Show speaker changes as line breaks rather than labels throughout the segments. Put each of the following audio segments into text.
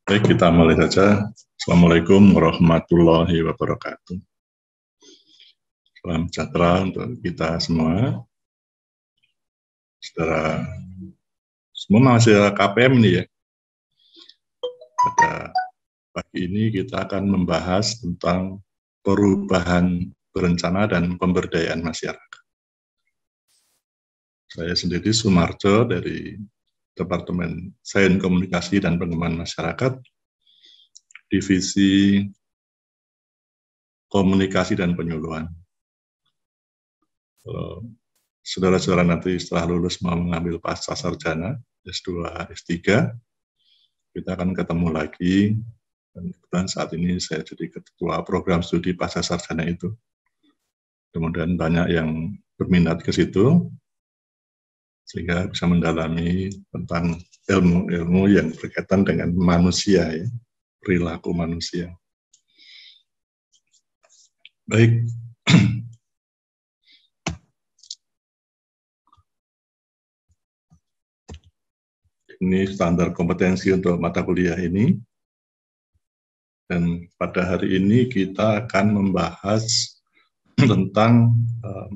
Baik, kita mulai saja. Assalamualaikum warahmatullahi wabarakatuh. Salam sejahtera untuk kita semua. Saudara, semua mahasiswa KPM ini ya. Pada pagi ini kita akan membahas tentang perubahan berencana dan pemberdayaan masyarakat. Saya sendiri Sumarjo dari Departemen Sains Komunikasi dan Pengembangan Masyarakat, Divisi Komunikasi dan Penyuluhan. Saudara-saudara nanti setelah lulus mau mengambil pasca sarjana, S2, S3, kita akan ketemu lagi. Dan kebetulan saat ini saya jadi ketua program studi pasca sarjana itu. Kemudian banyak yang berminat ke situ, sehingga bisa mendalami tentang ilmu-ilmu yang berkaitan dengan manusia, ya, perilaku manusia. Baik. Ini standar kompetensi untuk mata kuliah ini. Dan pada hari ini kita akan membahas tentang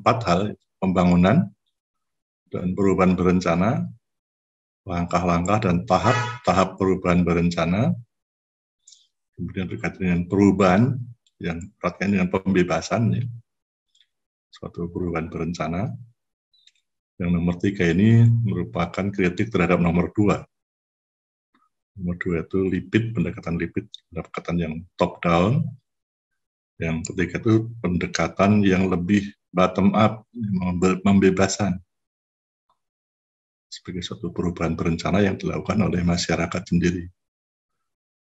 4 hal: pembangunan dan perubahan berencana, langkah-langkah dan tahap perubahan berencana, kemudian berkaitan dengan perubahan yang berkaitan dengan pembebasan, ya, suatu perubahan berencana. Yang nomor 3 ini merupakan kritik terhadap nomor 2. Nomor 2 itu pendekatan lipid, pendekatan yang top down. Yang ketiga itu pendekatan yang lebih bottom up, pembebasan, sebagai suatu perubahan berencana yang dilakukan oleh masyarakat sendiri,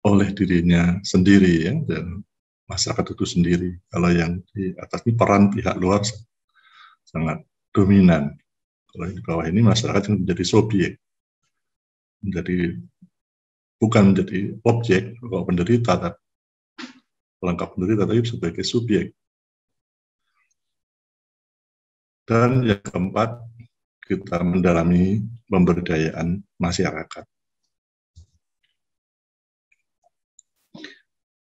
oleh dirinya sendiri, ya, dan masyarakat itu sendiri. Kalau yang di atas ini peran pihak luar sangat dominan. Kalau di bawah ini masyarakat yang menjadi subjek, bukan menjadi objek, kalau penderita, pelengkap penderita, tapi sebagai subjek. Dan yang keempat, kita mendalami pemberdayaan masyarakat.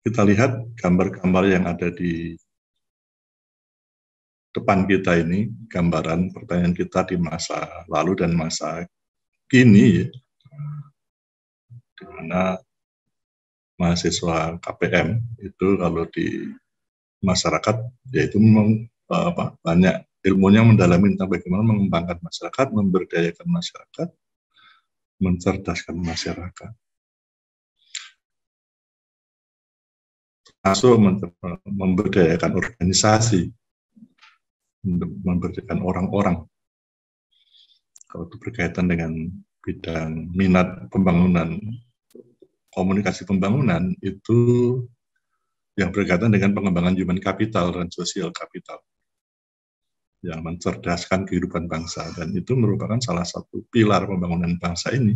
Kita lihat gambar-gambar yang ada di depan kita ini, gambaran pertanyaan kita di masa lalu dan masa kini, ya, di mana mahasiswa KPM itu kalau di masyarakat, yaitu banyak ilmunya mendalami tentang bagaimana mengembangkan masyarakat, memberdayakan masyarakat, mencerdaskan masyarakat, termasuk memberdayakan organisasi, memberdayakan orang-orang. Kalau itu berkaitan dengan bidang minat pembangunan, komunikasi pembangunan, itu yang berkaitan dengan pengembangan human capital dan social capital, yang mencerdaskan kehidupan bangsa, dan itu merupakan salah satu pilar pembangunan bangsa ini.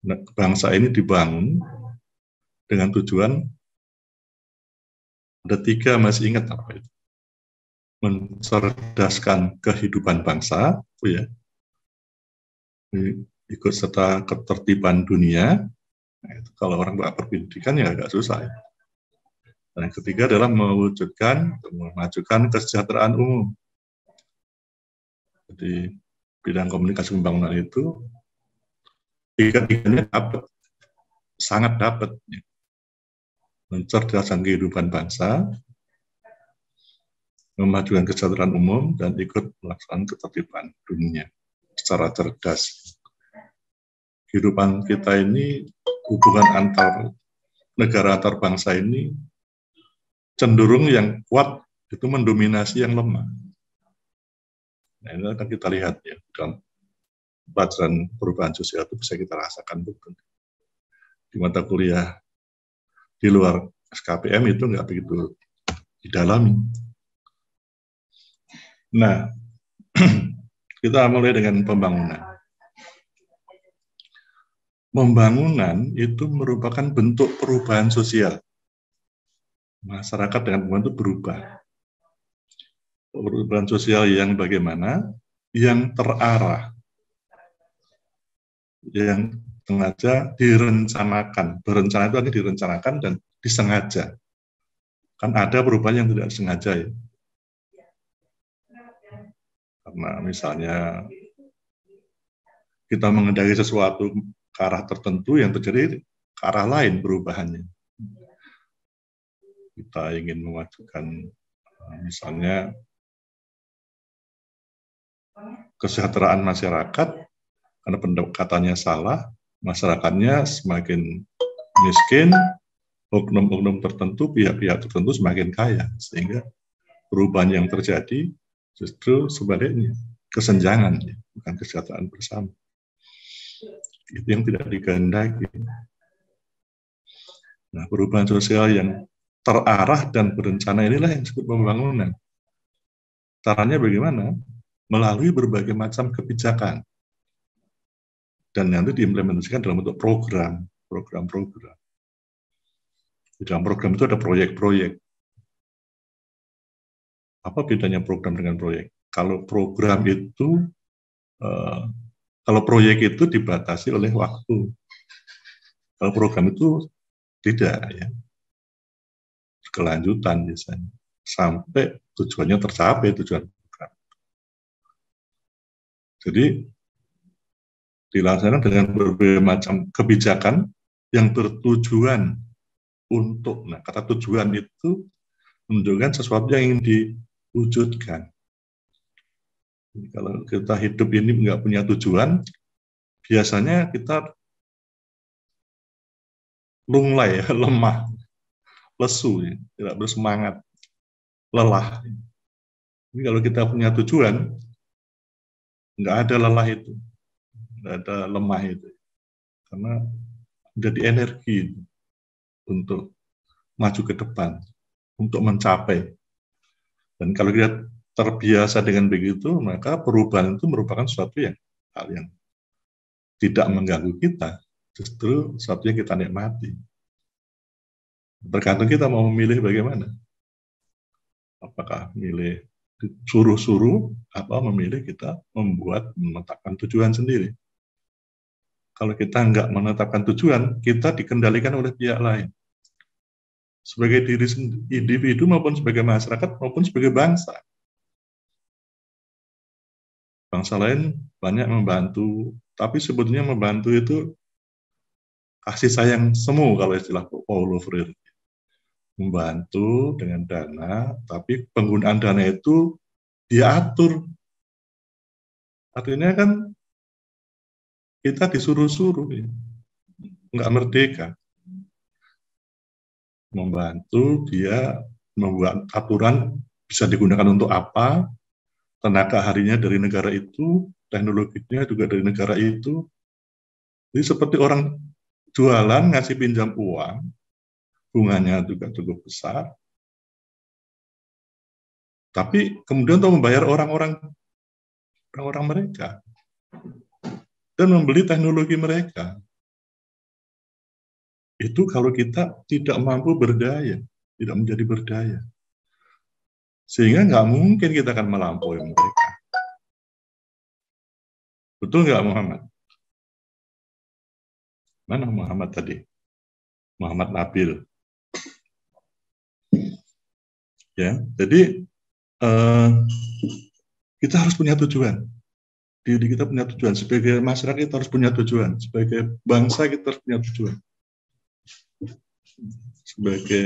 Nah, bangsa ini dibangun dengan tujuan, ada 3, masih ingat apa itu? Mencerdaskan kehidupan bangsa, ya, ikut serta ketertiban dunia. Nah, itu kalau orang nggak berpendidikan ya agak susah, ya. Dan yang ketiga adalah memajukan kesejahteraan umum. Jadi bidang komunikasi pembangunan itu tiga-tiganya sangat dapat, ya. Mencerdaskan kehidupan bangsa, memajukan kesejahteraan umum, dan ikut melaksanakan ketertiban dunia secara cerdas. Kehidupan kita ini, hubungan antar negara, antar bangsa ini cenderung yang kuat itu mendominasi yang lemah. Nah, ini akan kita lihat, ya, dalam pelajaran perubahan sosial itu bisa kita rasakan betul. Di mata kuliah di luar SKPM itu nggak begitu didalami. Nah, kita mulai dengan pembangunan. Pembangunan itu merupakan bentuk perubahan sosial. Masyarakat dengan pembangunan itu berubah. Perubahan sosial yang bagaimana? Yang terarah, yang sengaja direncanakan. Berencana itu artinya direncanakan dan disengaja. Kan ada perubahan yang tidak sengaja ya. Karena misalnya kita mengendaki sesuatu ke arah tertentu yang terjadi ke arah lain perubahannya. Kita ingin memajukan misalnya kesejahteraan masyarakat, karena pendekatannya salah, masyarakatnya semakin miskin, oknum-oknum tertentu, pihak-pihak tertentu semakin kaya, sehingga perubahan yang terjadi justru sebaliknya, kesenjangan, bukan kesejahteraan bersama. Itu yang tidak dikehendaki. Nah, perubahan sosial yang terarah dan berencana inilah yang disebut pembangunan. Caranya bagaimana? Melalui berbagai macam kebijakan. Dan nanti diimplementasikan dalam bentuk program. Di dalam program itu ada proyek-proyek. Apa bedanya program dengan proyek? Kalau program itu, kalau proyek itu dibatasi oleh waktu. Kalau program itu tidak, ya. Berkelanjutan biasanya. Sampai tujuannya tercapai, tujuan program. Jadi, dilaksanakan dengan berbagai macam kebijakan yang bertujuan untuk, nah kata tujuan itu menunjukkan sesuatu yang ingin diwujudkan. Kalau kita hidup ini nggak punya tujuan, biasanya kita lunglai, lemah, lesu, tidak bersemangat, lelah. Jadi kalau kita punya tujuan, nggak ada lelah itu, nggak ada lemah itu, karena jadi energi untuk maju ke depan, untuk mencapai. Dan kalau kita terbiasa dengan begitu, maka perubahan itu merupakan suatu hal yang tidak mengganggu kita, justru sesuatu yang kita nikmati. Tergantung kita mau memilih bagaimana. Apakah memilih suruh-suruh, atau memilih kita menetapkan tujuan sendiri. Kalau kita nggak menetapkan tujuan, kita dikendalikan oleh pihak lain. Sebagai diri individu maupun sebagai masyarakat maupun sebagai bangsa. Bangsa lain banyak membantu, tapi sebetulnya membantu itu kasih sayang semu kalau istilah Paulo Freire. Membantu dengan dana, tapi penggunaan dana itu diatur. Artinya kan kita disuruh-suruh, nggak merdeka. Membantu dia membuat aturan bisa digunakan untuk apa, tenaga ahlinya dari negara itu, teknologinya juga dari negara itu. Jadi seperti orang jualan ngasih pinjam uang, bunganya juga cukup besar, tapi kemudian untuk membayar orang-orang mereka dan membeli teknologi mereka. Itu kalau kita tidak mampu berdaya, tidak menjadi berdaya. Sehingga nggak mungkin kita akan melampaui mereka. Betul nggak, Muhammad? Mana Muhammad tadi? Muhammad Nabil. Ya, jadi kita harus punya tujuan. Diri kita punya tujuan. Sebagai masyarakat kita harus punya tujuan. Sebagai bangsa kita harus punya tujuan. Sebagai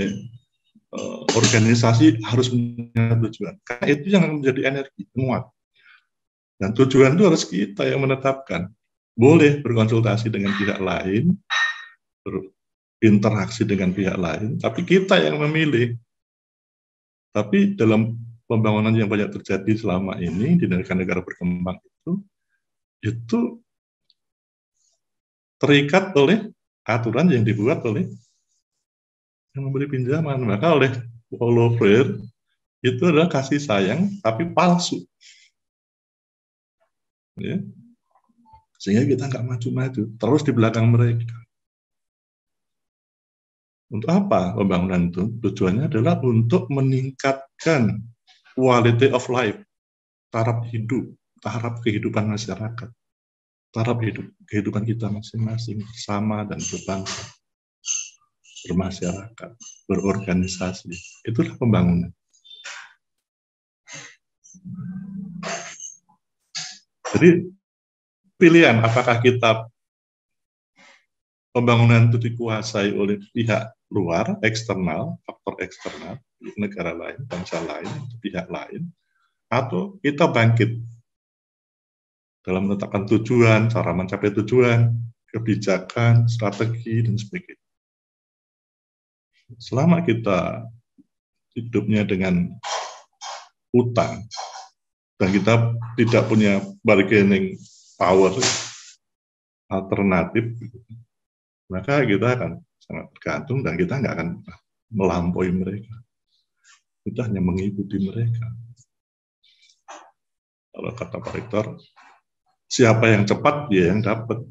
organisasi harus punya tujuan. Karena itu yang menjadi energi, menguat. Dan tujuan itu harus kita yang menetapkan. Boleh berkonsultasi dengan pihak lain, berinteraksi dengan pihak lain, tapi kita yang memilih. Tapi dalam pembangunan yang banyak terjadi selama ini di negara-negara berkembang itu terikat oleh aturan yang dibuat oleh yang memberi pinjaman. Maka oleh Paulo Freire itu adalah kasih sayang tapi palsu. Ya. Sehingga kita nggak maju-maju, terus di belakang mereka. Untuk apa pembangunan itu? Tujuannya adalah untuk meningkatkan quality of life, taraf hidup, taraf kehidupan masyarakat. taraf kehidupan kita masing-masing bersama dan berbangsa, bermasyarakat, berorganisasi. Itulah pembangunan. Jadi pilihan apakah kita pembangunan itu dikuasai oleh pihak luar, eksternal, faktor eksternal, negara lain, bangsa lain, pihak lain, atau kita bangkit dalam menetapkan tujuan, cara mencapai tujuan, kebijakan, strategi, dan sebagainya. Selama kita hidupnya dengan utang, dan kita tidak punya bargaining power alternatif, maka kita akan sangat tergantung dan kita nggak akan melampaui mereka. Kita hanya mengikuti mereka. Kalau kata Pak Rektor, siapa yang cepat dia yang dapat.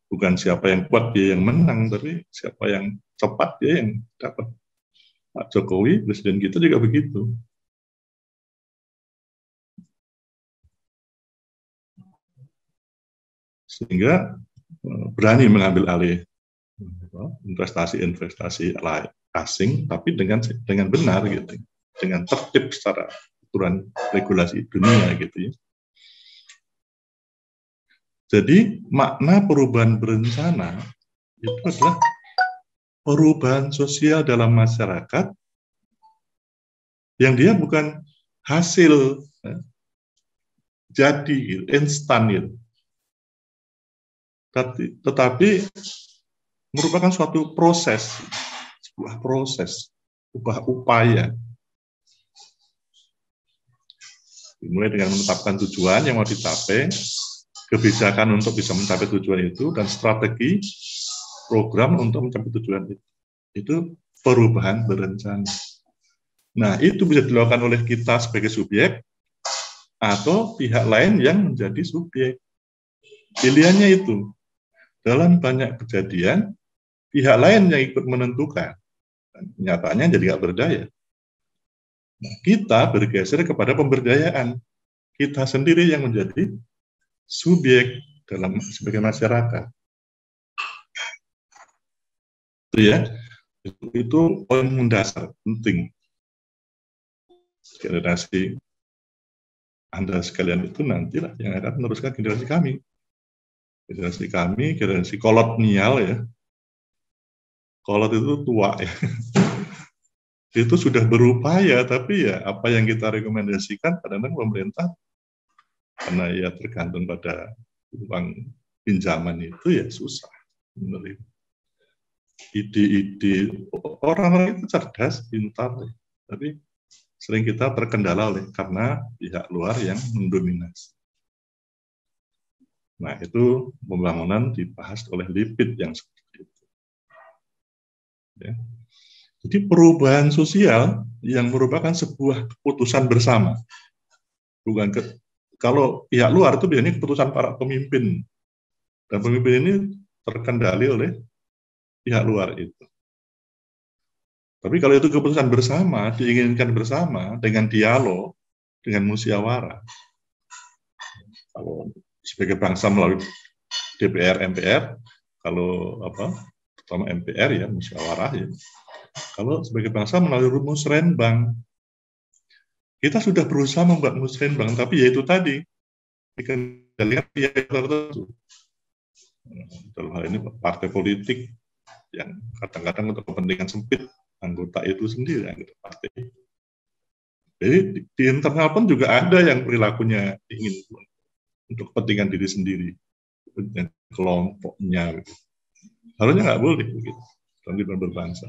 Bukan siapa yang kuat dia yang menang, tapi siapa yang cepat dia yang dapat. Pak Jokowi, presiden kita juga begitu. Sehingga berani mengambil alih investasi asing, tapi dengan benar gitu, dengan tertib secara aturan regulasi dunia gitu ya. Jadi makna perubahan berencana itu adalah perubahan sosial dalam masyarakat yang dia bukan hasil jadi instan gitu, tetapi merupakan suatu proses, sebuah proses, upaya. Dimulai dengan menetapkan tujuan yang mau dicapai, kebijakan untuk bisa mencapai tujuan itu, dan strategi program untuk mencapai tujuan itu. Itu perubahan berencana. Nah, itu bisa dilakukan oleh kita sebagai subjek atau pihak lain yang menjadi subjek. Pilihannya itu. Dalam banyak kejadian, pihak lain yang ikut menentukan. Dan nyatanya jadi nggak berdaya. Nah, kita bergeser kepada pemberdayaan. Kita sendiri yang menjadi subjek dalam sebagai masyarakat. Itu ya, itu poin mendasar penting. Generasi Anda sekalian itu nantilah yang akan meneruskan generasi kami. Generasi kami, generasi kolonial ya. Kolot itu tua ya. Itu sudah berupaya, tapi ya apa yang kita rekomendasikan kadang-kadang pemerintah, karena ya tergantung pada uang pinjaman itu ya susah menerima. Ide-ide orang-orang itu cerdas, pintar, tapi sering kita terkendala oleh karena pihak luar yang mendominasi. Nah, itu pembangunan dibahas oleh Lipit yang seperti itu. Ya. Jadi perubahan sosial yang merupakan sebuah keputusan bersama. Bukan kalau pihak luar itu biasanya keputusan para pemimpin. Dan pemimpin ini terkendali oleh pihak luar itu. Tapi kalau itu keputusan bersama, diinginkan bersama dengan dialog, dengan musyawarah. Kalau sebagai bangsa melalui DPR, MPR, kalau terutama MPR ya musyawarah ya. Kalau sebagai bangsa melalui rumus Renbang, kita sudah berusaha membuat musrenbang, tapi ya itu tadi dikendalikan pihak tertentu. Dalam hal ini partai politik yang kadang-kadang untuk kepentingan sempit anggota itu sendiri, anggota partai. Jadi di internal pun juga ada yang perilakunya ingin untuk kepentingan diri sendiri, kepentingan kelompoknya. Gitu. Harusnya nggak boleh begitu dalam kehidupan berbangsa.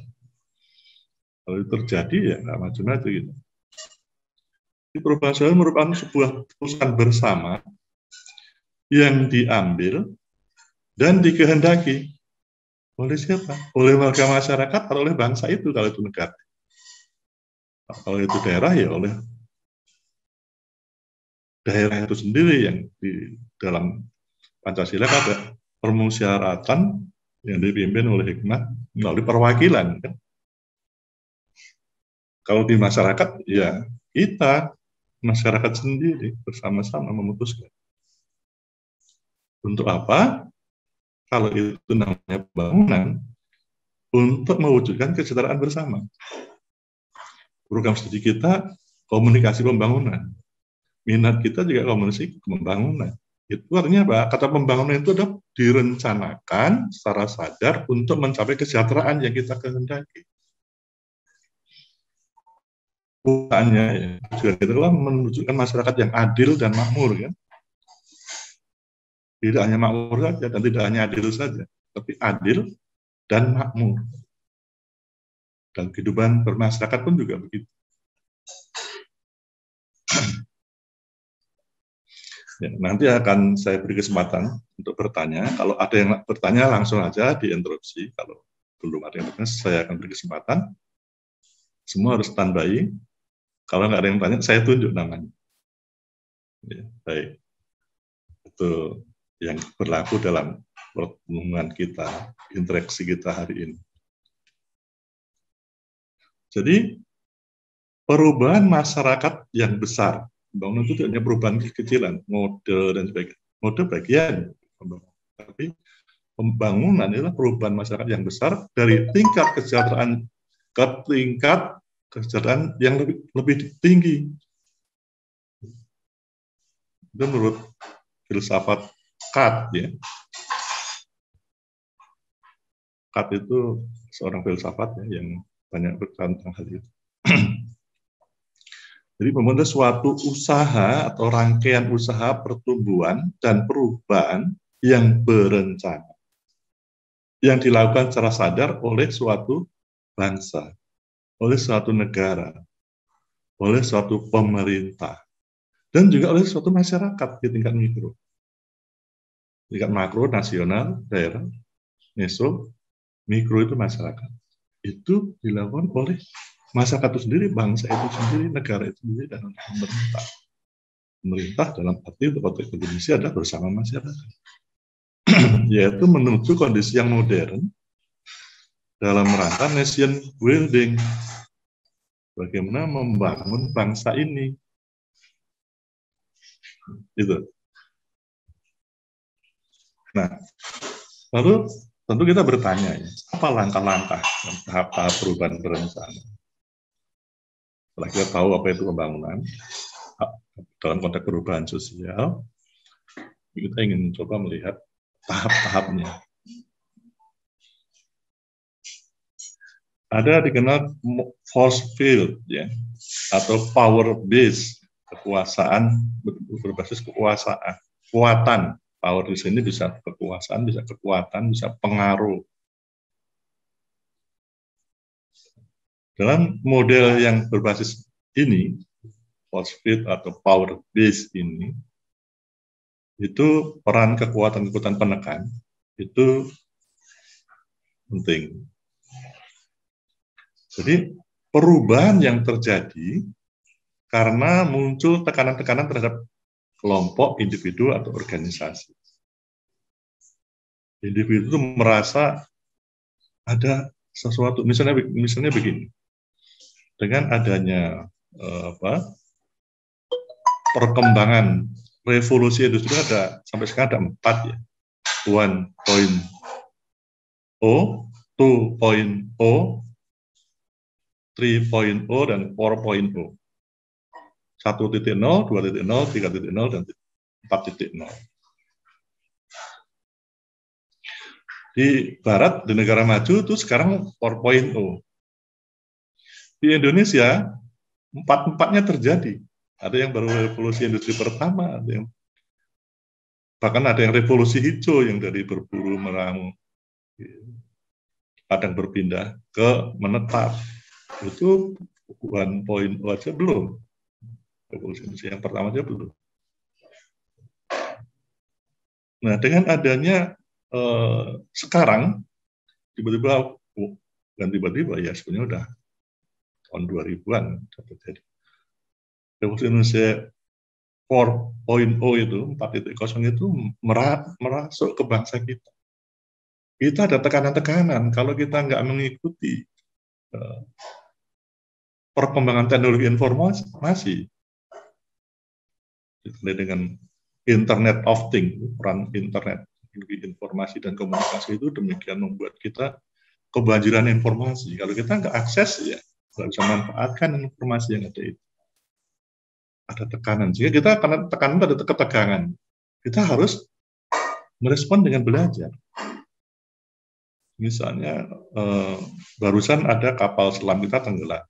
Kalau itu terjadi ya nggak maju-maju gitu. Perubahan sosial merupakan sebuah keputusan bersama yang diambil dan dikehendaki oleh siapa? Oleh warga masyarakat atau oleh bangsa itu kalau itu negara. Kalau itu daerah ya oleh daerah itu sendiri yang di dalam Pancasila ada permusyawaratan yang dipimpin oleh hikmat melalui perwakilan. Kan? Kalau di masyarakat ya kita masyarakat sendiri bersama-sama memutuskan. Untuk apa? Kalau itu namanya pembangunan, untuk mewujudkan kesejahteraan bersama. Program studi kita komunikasi pembangunan. Minat kita juga komunikasi pembangunan. Itu artinya apa? Kata pembangunan itu adalah direncanakan secara sadar untuk mencapai kesejahteraan yang kita kehendaki. Bukannya ya, tujuan kita adalah menunjukkan masyarakat yang adil dan makmur, kan? Tidak hanya makmur saja dan tidak hanya adil saja, tapi adil dan makmur. Dan kehidupan bermasyarakat pun juga begitu. Ya, nanti akan saya beri kesempatan untuk bertanya. Kalau ada yang bertanya langsung aja diinterupsi. Kalau belum ada yang bertanya, saya akan beri kesempatan. Semua harus standby. Kalau nggak ada yang tanya, saya tunjuk namanya. Ya, baik. Itu yang berlaku dalam pertemuan kita, interaksi kita hari ini. Jadi, perubahan masyarakat yang besar. Pembangunan itu hanya perubahan kekecilan, mode dan sebagainya. Mode bagian, tapi pembangunan adalah perubahan masyarakat yang besar dari tingkat kesejahteraan ke tingkat kesejahteraan yang lebih tinggi. Itu menurut filsafat Kant, ya. Kant itu seorang filsafat ya, yang banyak berbicara tentang hal itu. Jadi pembangunan suatu usaha atau rangkaian usaha pertumbuhan dan perubahan yang berencana, yang dilakukan secara sadar oleh suatu bangsa, oleh suatu negara, oleh suatu pemerintah, dan juga oleh suatu masyarakat di tingkat mikro. Tingkat makro, nasional, daerah, meso, mikro itu masyarakat. Itu dilakukan oleh masyarakat itu sendiri, bangsa itu sendiri, negara itu sendiri, dan pemerintah. Pemerintah dalam arti untuk konteks Indonesia adalah bersama masyarakat. Yaitu menuju kondisi yang modern dalam rangka nation building. Bagaimana membangun bangsa ini. Gitu. Nah, lalu tentu kita bertanya, ya, apa langkah-langkah dan tahap-tahap perubahan berencana? Setelah kita tahu apa itu pembangunan, dalam konteks perubahan sosial, kita ingin coba melihat tahap-tahapnya. Ada dikenal force field, ya, atau power base, kekuasaan berbasis kekuasaan, kekuatan. Power di sini bisa kekuasaan, bisa kekuatan, bisa pengaruh. Dalam model yang berbasis ini, force field atau power base ini, itu peran kekuatan-kekuatan penekan itu penting. Jadi perubahan yang terjadi karena muncul tekanan-tekanan terhadap kelompok, individu, atau organisasi. Individu itu merasa ada sesuatu, misalnya begini, dengan adanya perkembangan revolusi industri ada sampai sekarang ada 4 ya, 1.0, 2.0, 3.0, dan 4.0. 1.0, 2.0, 3.0, dan 4.0. Di Barat, di negara maju itu sekarang 4.0. Di Indonesia, 4-4-nya terjadi. Ada yang baru revolusi industri pertama, bahkan ada yang revolusi hijau yang dari berburu merang kadang berpindah ke menetap. Itu 1.0 aja belum. Revolusi industri yang pertama aja belum. Nah, dengan adanya sekarang tiba-tiba ya sebenarnya udah tahun 2000-an terjadi. Revolusi Indonesia 4.0 itu, 4.0 itu merasuk ke bangsa kita. Kita ada tekanan-tekanan kalau kita nggak mengikuti perkembangan teknologi informasi dengan Internet of Things, peran internet, informasi dan komunikasi itu demikian membuat kita kebanjiran informasi. Kalau kita nggak akses, ya nggak bisa manfaatkan informasi yang ada itu. Ada tekanan, sehingga kita karena tekanan ada ketegangan. Kita harus merespon dengan belajar. Misalnya barusan ada kapal selam kita tenggelam.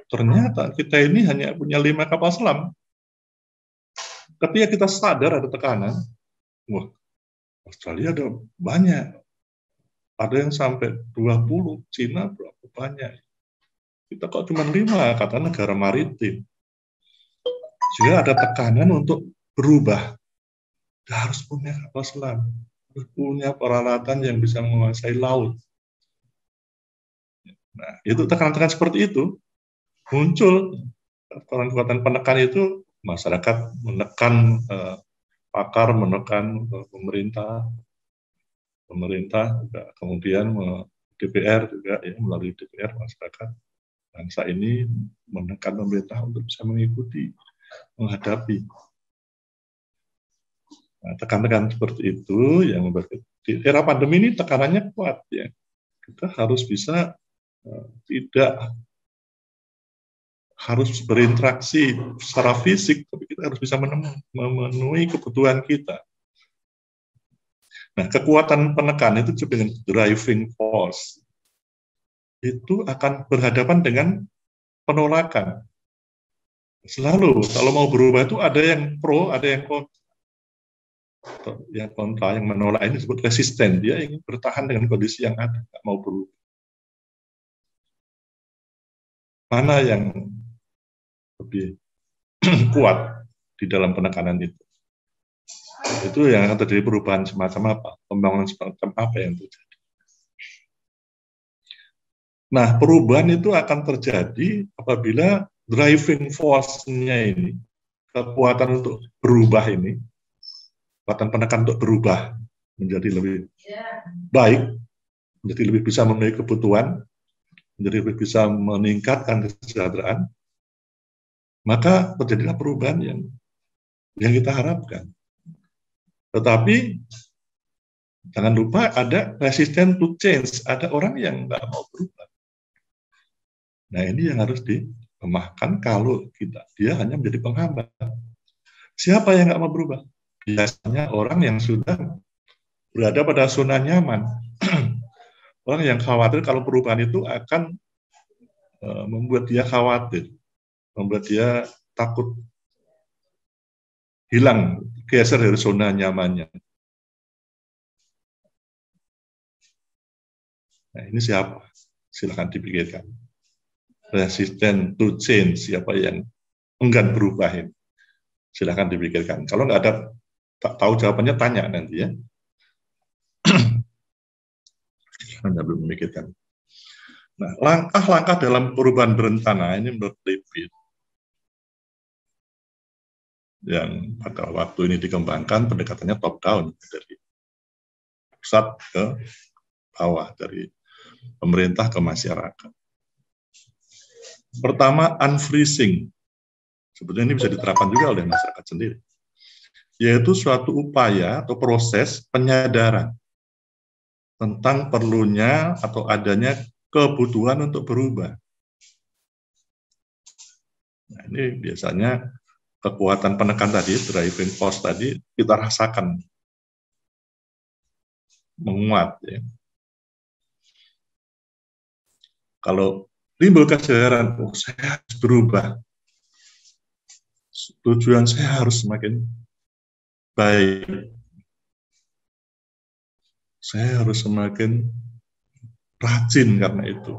Ternyata kita ini hanya punya 5 kapal selam. Ketika kita sadar ada tekanan, wah, Australia ada banyak. Ada yang sampai 20, Cina berapa banyak. Kita kok cuma 5, kata negara maritim. Sehingga ada tekanan untuk berubah. Kita harus punya kapal selam, harus punya peralatan yang bisa menguasai laut. Nah, itu tekanan-tekanan seperti itu muncul. Kekuatan penekan itu masyarakat menekan pakar, menekan pemerintah juga, kemudian DPR juga, ya, melalui DPR masyarakat bangsa ini menekan pemerintah untuk bisa mengikuti, menghadapi. Nah, tekan-tekan seperti itu yang membuat di era pandemi ini tekanannya kuat, ya. Kita harus bisa tidak harus berinteraksi secara fisik, tapi kita harus bisa memenuhi kebutuhan kita. Nah, kekuatan penekan itu disebut dengan driving force. Itu akan berhadapan dengan penolakan. Selalu, kalau mau berubah itu ada yang pro, ada yang kontra. Yang kontra, yang menolak ini disebut resisten. Dia ingin bertahan dengan kondisi yang ada, tidak mau berubah. Mana yang lebih kuat di dalam penekanan itu? Itu yang akan terjadi perubahan semacam apa, pembangunan semacam apa yang terjadi. Nah, perubahan itu akan terjadi apabila driving force-nya ini, kekuatan untuk berubah ini, kekuatan penekan untuk berubah menjadi lebih baik, menjadi lebih bisa memenuhi kebutuhan, menjadi lebih bisa meningkatkan kesejahteraan, maka terjadilah perubahan yang kita harapkan. Tetapi jangan lupa ada resisten to change, ada orang yang nggak mau berubah. Nah, ini yang harus dilemahkan kalau dia hanya menjadi penghambat. Siapa yang nggak mau berubah? Biasanya orang yang sudah berada pada zona nyaman. Orang yang khawatir kalau perubahan itu akan membuat dia khawatir, membuat dia takut hilang, geser dari zona nyamannya. Nah, ini siapa? Silakan dipikirkan. Resisten to change, siapa yang enggan berubah ini? Silakan dipikirkan. Kalau nggak ada tak tahu jawabannya, tanya nanti, ya. Anda belum memikirkan. Nah, langkah-langkah dalam perubahan berencana ini menurut David yang pada waktu ini dikembangkan pendekatannya top down, dari pusat ke bawah, dari pemerintah ke masyarakat. Pertama, unfreezing. Sebetulnya ini bisa diterapkan juga oleh masyarakat sendiri. Yaitu suatu upaya atau proses penyadaran tentang perlunya atau adanya kebutuhan untuk berubah. Nah, ini biasanya kekuatan penekan tadi, driving force tadi, kita rasakan menguat, ya. Kalau timbul kesadaran, oh, saya harus berubah, tujuan saya harus semakin baik, saya harus semakin rajin karena itu.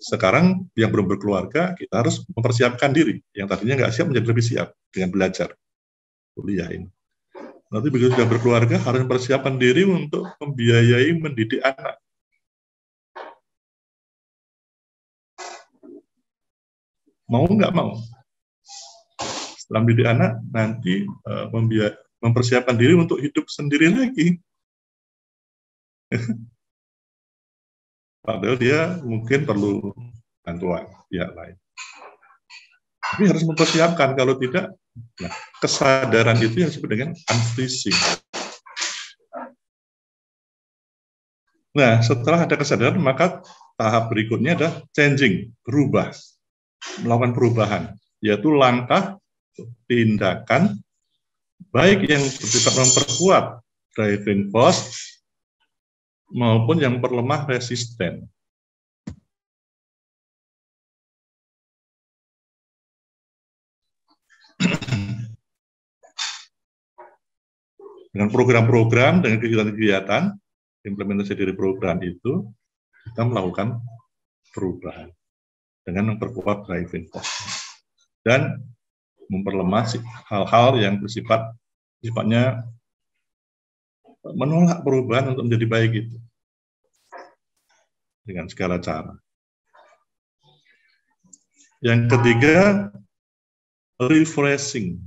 Sekarang yang belum berkeluarga, kita harus mempersiapkan diri. Yang tadinya nggak siap menjadi lebih siap dengan belajar kuliah ini. Nanti begitu sudah berkeluarga, harus mempersiapkan diri untuk membiayai mendidik anak. Mau nggak mau. Setelah mendidik anak, nanti mempersiapkan diri untuk hidup sendiri lagi. Padahal dia mungkin perlu bantuan pihak lain. Tapi harus mempersiapkan, kalau tidak Nah, kesadaran itu yang disebut dengan unfreezing. Nah, setelah ada kesadaran, maka tahap berikutnya adalah changing, berubah, melakukan perubahan, yaitu langkah, tindakan, baik yang bersifat memperkuat driving force maupun yang memperlemah resisten. Dengan program-program, dengan kegiatan-kegiatan, implementasi dari program itu, kita melakukan perubahan dengan memperkuat driving force dan memperlemah hal-hal yang sifatnya menolak perubahan untuk menjadi baik itu dengan segala cara. Yang ketiga, refreshing,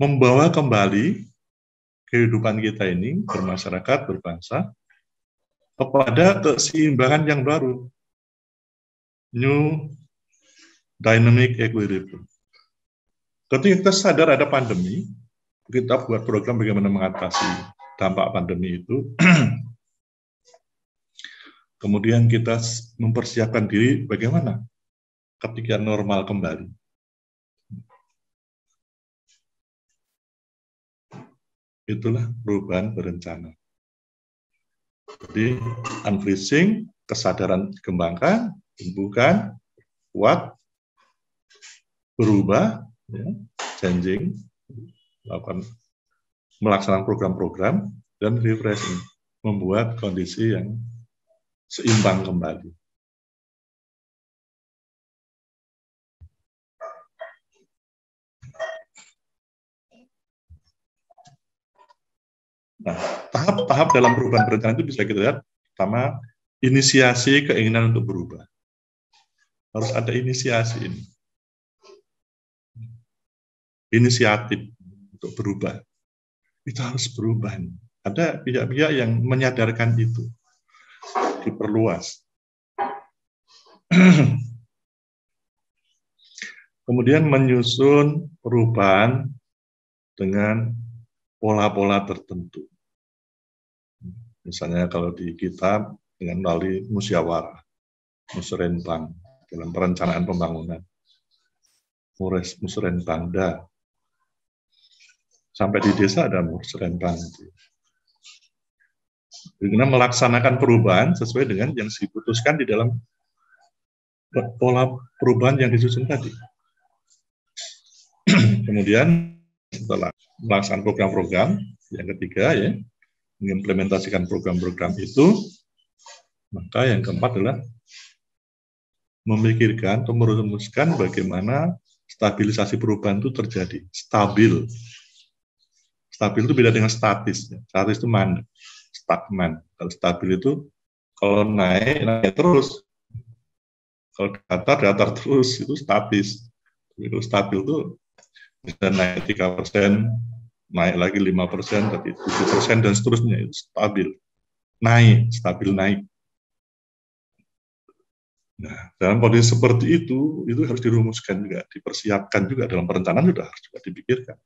membawa kembali kehidupan kita ini bermasyarakat, berbangsa kepada keseimbangan yang baru, new dynamic equilibrium. Ketika kita sadar ada pandemi, kita buat program bagaimana mengatasi dampak pandemi itu. Kemudian kita mempersiapkan diri bagaimana ketika normal kembali. Itulah perubahan berencana. Jadi unfreezing, kesadaran dikembangkan, tumbuhkan, kuat, berubah, ya, changing, melaksanakan program-program, dan refreshing, membuat kondisi yang seimbang kembali. Nah, tahap-tahap dalam perubahan berencana itu bisa kita lihat. Pertama, inisiasi keinginan untuk berubah. Harus ada inisiasi ini. Inisiatif untuk berubah. Itu harus berubah. Ada pihak-pihak yang menyadarkan itu. Diperluas. Kemudian menyusun perubahan dengan pola-pola tertentu. Misalnya kalau di kita dengan melalui musyawarah, musrenbang dalam perencanaan pembangunan, musrenbangda. Sampai di desa ada musrenbang. Dengan melaksanakan perubahan sesuai dengan yang diputuskan di dalam pola perubahan yang disusun tadi. Kemudian setelah melaksanakan program-program, yang ketiga ya, mengimplementasikan program-program itu, maka yang keempat adalah memikirkan atau merumuskan bagaimana stabilisasi perubahan itu terjadi. Stabil. Stabil itu beda dengan statis. Statis itu mandek, stagnan. Kalau stabil itu kalau naik terus. Kalau datar terus, itu statis. Itu stabil itu bisa naik 3%, naik lagi 5%, tapi 7%, dan seterusnya. Itu stabil. Naik, stabil naik. Nah, dalam kondisi seperti itu harus dirumuskan juga, dipersiapkan juga dalam perencanaan sudah harus juga dipikirkan.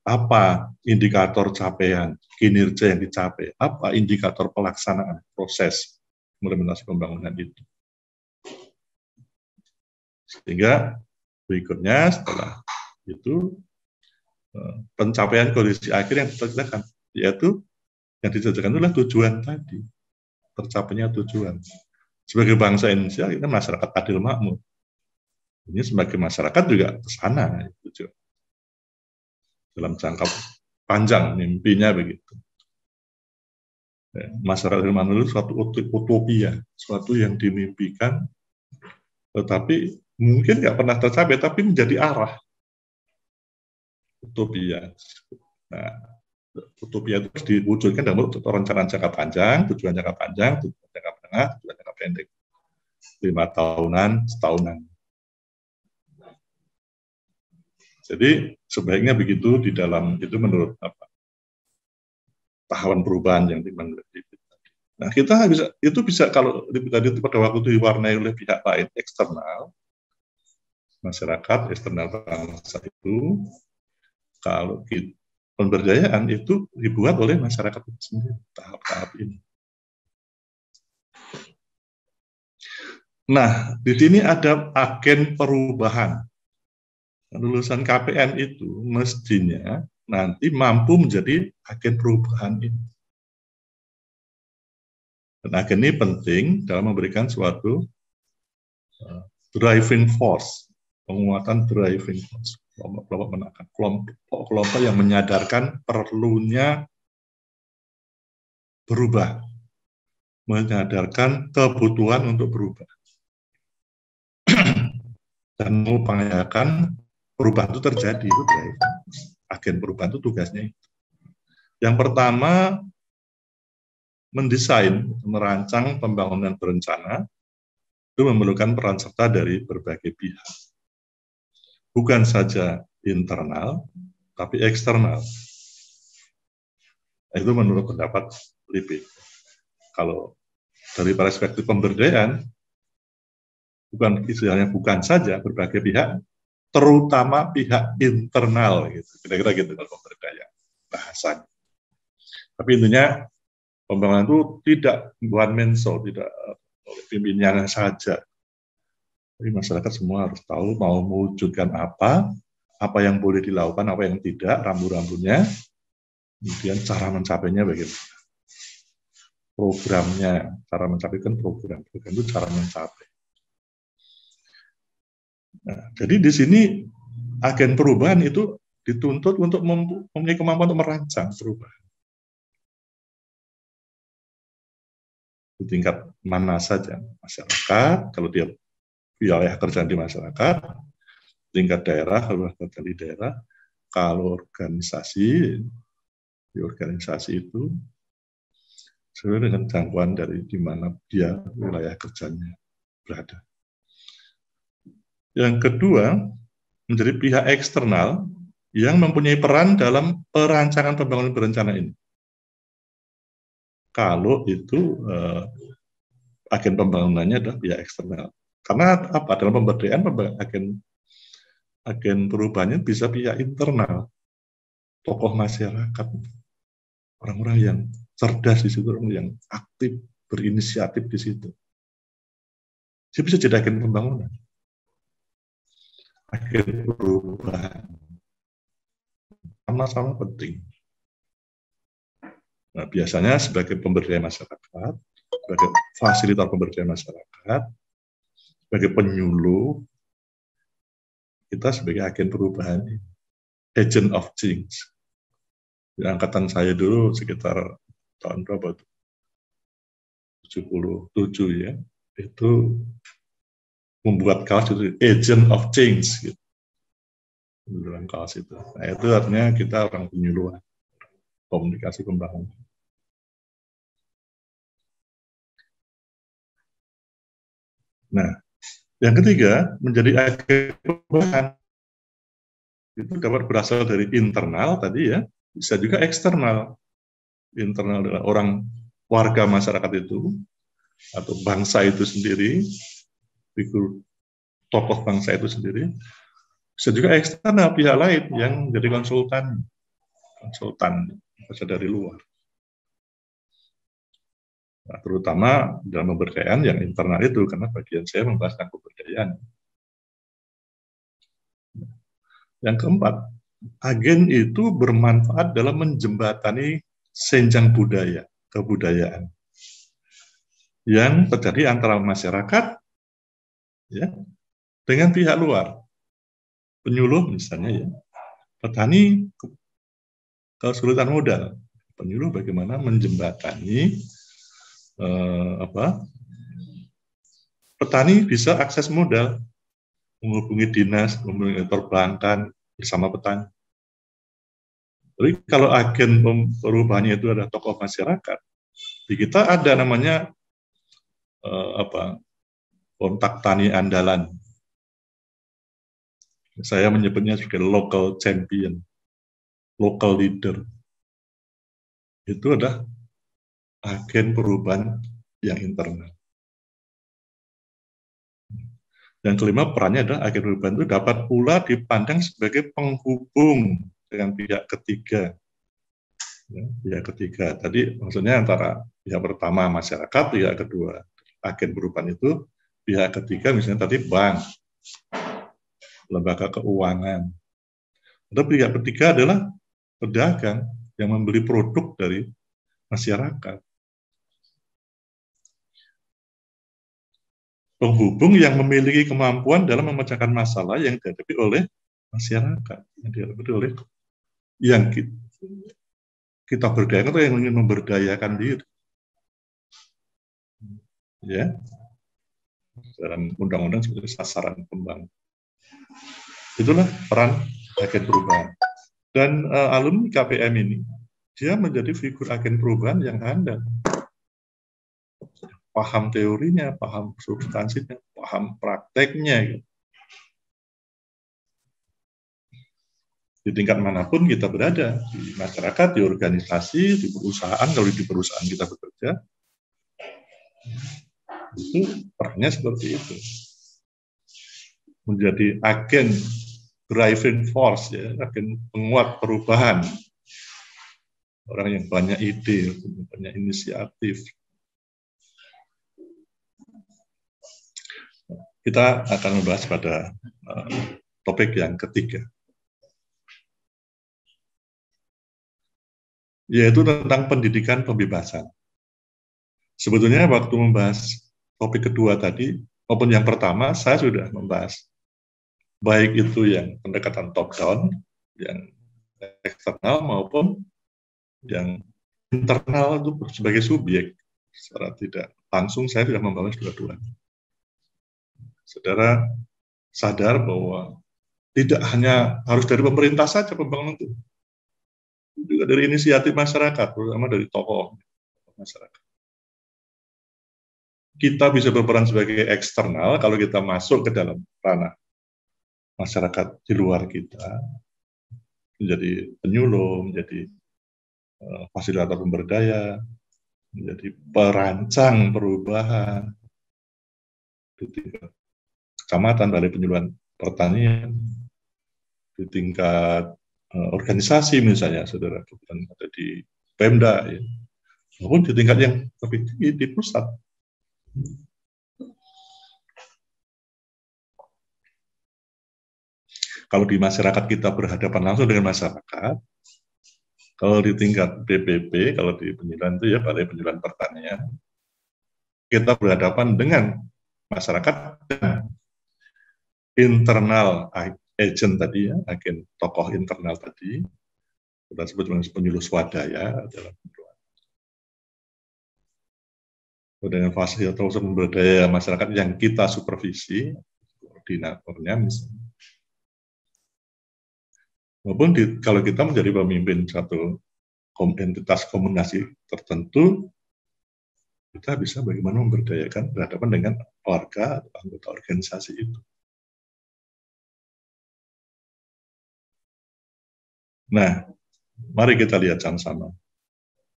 Apa indikator capaian, kinerja yang dicapai, apa indikator pelaksanaan proses implementasi pembangunan itu. Sehingga berikutnya setelah itu pencapaian kondisi akhir yang ditetapkan, yaitu yang ditetapkan adalah tujuan tadi, tercapainya tujuan. Sebagai bangsa Indonesia, kita masyarakat adil makmur. Ini sebagai masyarakat juga ke sana. Dalam jangka panjang, mimpinya begitu. Masyarakat adil makmur itu suatu utopia, suatu yang dimimpikan, tetapi mungkin nggak pernah tercapai, tapi menjadi arah. Utopia. Nah, utopia itu harus diwujudkan dalam rencana jangka panjang, tujuan jangka panjang, tujuan jangka menengah, tujuan jangka pendek. 5 tahunan, setahunan. Jadi sebaiknya begitu di dalam itu menurut tahapan perubahan yang dibangun. Nah, kita bisa kalau tadi pada waktu itu diwarnai oleh pihak lain eksternal, masyarakat, eksternal bangsa itu, kalau pemberdayaan itu dibuat oleh masyarakat itu sendiri, tahap-tahap ini. Nah, di sini ada agen perubahan. Lulusan KPN itu mestinya nanti mampu menjadi agen perubahan ini. Dan agen ini penting dalam memberikan suatu driving force, penguatan driving force, kelompok menekan, kelompok yang menyadarkan perlunya berubah, menyadarkan kebutuhan untuk berubah, dan mengupayakan perubahan itu terjadi. Itu agen perubahan itu tugasnya. Yang pertama, mendesain, merancang pembangunan berencana, itu memerlukan peran serta dari berbagai pihak. Bukan saja internal, tapi eksternal. Itu menurut pendapat LIPI. Kalau dari perspektif pemberdayaan, bukan istilahnya bukan saja berbagai pihak, terutama pihak internal, gitu. Kira-kira gitu kalau pemberdayaan bahasanya. Tapi intinya pembangunan itu tidak one man show, tidak oleh pimpinannya saja. Jadi masyarakat semua harus tahu mau mewujudkan apa yang boleh dilakukan, apa yang tidak, rambu-rambunya, kemudian cara mencapainya bagaimana. Programnya, cara mencapai kan program itu cara mencapai. Nah, jadi di sini agen perubahan itu dituntut untuk mempunyai kemampuan untuk merancang perubahan. Di tingkat mana saja, masyarakat, kalau dia wilayah kerjaan di masyarakat, tingkat daerah, kalau kerja di daerah, kalau organisasi, di organisasi itu sesuai dengan jangkauan dari di mana dia wilayah kerjanya berada. Yang kedua, menjadi pihak eksternal yang mempunyai peran dalam perancangan pembangunan berencana ini. Kalau itu agen pembangunannya adalah pihak eksternal. Karena apa? Dalam pemberdayaan agen perubahannya bisa pihak internal, tokoh masyarakat, orang-orang yang cerdas di situ, orang yang aktif, berinisiatif di situ. Dia bisa jadi agen pembangunan, agen perubahan, sama-sama penting. Nah, biasanya sebagai pemberdayaan masyarakat, sebagai fasilitator pemberdayaan masyarakat, sebagai penyuluh, kita sebagai agen perubahan, agent of change. Di angkatan saya dulu sekitar tahun berapa? 77 ya, itu membuat kaos itu agent of change gitu. Dalam kaos itu. Nah, itu artinya kita orang penyuluh, komunikasi pembangunan. Nah, yang ketiga, menjadi agen perubahan itu dapat berasal dari internal tadi ya, bisa juga eksternal. Internal adalah orang warga masyarakat itu atau bangsa itu sendiri, figur tokoh bangsa itu sendiri. Bisa juga eksternal pihak lain yang jadi konsultan bisa dari luar. Nah, terutama dalam pemberdayaan yang internal itu, karena bagian saya membahas tentang pemberdayaan. Yang keempat, agen itu bermanfaat dalam menjembatani senjang budaya, kebudayaan yang terjadi antara masyarakat ya, dengan pihak luar. Penyuluh misalnya ya, petani kesulitan modal, penyuluh bagaimana menjembatani petani bisa akses modal, menghubungi dinas, menghubungi perbankan bersama petani. Jadi kalau agen perubahannya itu adalah tokoh masyarakat, di kita ada namanya kontak tani andalan. Saya menyebutnya sebagai local champion, local leader. Itu adalah agen perubahan yang internal. Yang kelima, perannya adalah agen perubahan itu dapat pula dipandang sebagai penghubung dengan pihak ketiga. Ya, pihak ketiga. Tadi maksudnya antara pihak pertama masyarakat, pihak kedua agen perubahan itu, pihak ketiga misalnya tadi bank, lembaga keuangan. Atau pihak ketiga adalah pedagang yang membeli produk dari masyarakat. Penghubung yang memiliki kemampuan dalam memecahkan masalah yang dihadapi oleh masyarakat, yang dihadapi oleh yang kita berdayakan atau yang ingin memberdayakan diri. Ya, dalam undang-undang sebagai sasaran pembangunan. Itulah peran agen perubahan. Dan alumni KPM ini, dia menjadi figur agen perubahan yang handal. Paham teorinya, paham substansinya, paham prakteknya. Gitu. Di tingkat manapun kita berada, di masyarakat, di organisasi, di perusahaan, kalau di perusahaan kita bekerja, itu perannya seperti itu. Menjadi agen driving force, ya, agen penguat perubahan. Orang yang banyak ide, banyak inisiatif. Kita akan membahas pada topik yang ketiga, yaitu tentang pendidikan pembebasan. Sebetulnya waktu membahas topik kedua tadi, maupun yang pertama, saya sudah membahas. Baik itu yang pendekatan top-down, yang eksternal, maupun yang internal itu sebagai subjek. Secara tidak langsung saya sudah membahas dua-duanya. Saudara sadar bahwa tidak hanya harus dari pemerintah saja pembangunan itu, juga dari inisiatif masyarakat, terutama dari tokoh masyarakat. Kita bisa berperan sebagai eksternal kalau kita masuk ke dalam ranah masyarakat di luar kita, menjadi penyuluh, menjadi fasilitator pemberdaya, menjadi perancang perubahan di tingkat kecamatan, balai penyuluhan pertanian, di tingkat organisasi misalnya, saudara, bukan ada di Pemda, ya, maupun di tingkat yang lebih tinggi di pusat. Kalau di masyarakat kita berhadapan langsung dengan masyarakat, kalau di tingkat BPP, kalau di penyuluhan itu ya Balai Penyuluhan Pertanian, kita berhadapan dengan masyarakat dan internal agent tadi ya, agen tokoh internal tadi, kita sebut dengan penyuluh swadaya dalam dengan fasilitator pemberdaya masyarakat yang kita supervisi, koordinatornya misalnya. Maupun kalau kita menjadi pemimpin satu entitas komunikasi tertentu, kita bisa bagaimana memberdayakan berhadapan dengan warga atau anggota organisasi itu. Nah, mari kita lihat sama-sama.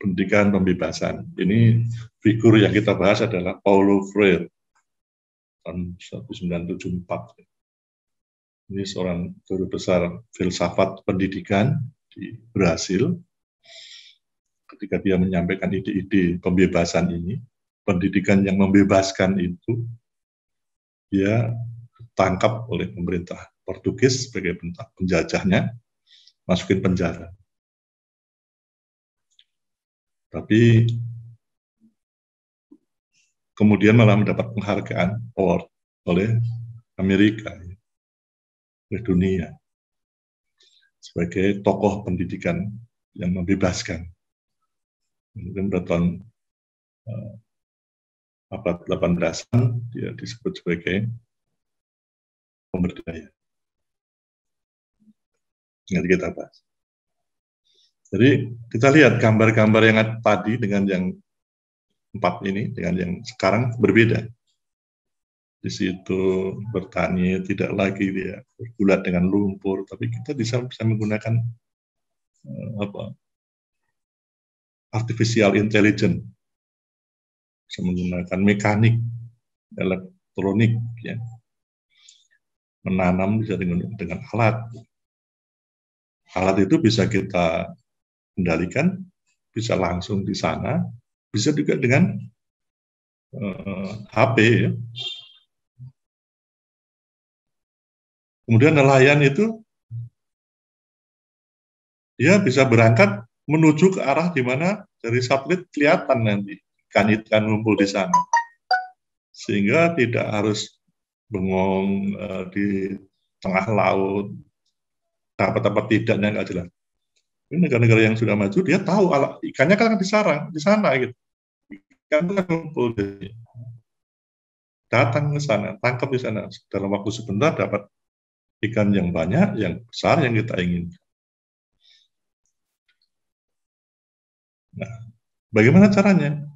Pendidikan pembebasan. Ini figur yang kita bahas adalah Paulo Freire tahun 1974. Ini seorang guru besar filsafat pendidikan di Brasil. Ketika dia menyampaikan ide-ide pembebasan ini, pendidikan yang membebaskan itu, dia ditangkap oleh pemerintah Portugis sebagai penjajahnya, masukin penjara. Tapi kemudian malah mendapat penghargaan award oleh Amerika, oleh dunia, sebagai tokoh pendidikan yang membebaskan. Mungkin pada tahun abad 18-an dia disebut sebagai pemberdaya. Nanti kita bahas. Jadi kita lihat gambar-gambar yang tadi dengan yang 4 ini, dengan yang sekarang berbeda. Di situ bertani tidak lagi dia bergulat dengan lumpur, tapi kita bisa menggunakan artificial intelligence, bisa menggunakan mekanik, elektronik, ya, menanam bisa dengan alat. Alat itu bisa kita kendalikan, bisa langsung di sana, bisa juga dengan HP. Ya. Kemudian nelayan itu dia bisa berangkat menuju ke arah di mana dari satelit kelihatan nanti ikan-ikan ngumpul di sana. Sehingga tidak harus bengong di tengah laut, dapat apa tidaknya nggak jelas. Ini negara-negara yang sudah maju, dia tahu ikannya kan di sana gitu. Ikan kan ngumpul, datang ke sana, tangkap di sana. Dalam waktu sebentar dapat ikan yang banyak, yang besar yang kita inginkan. Nah, bagaimana caranya?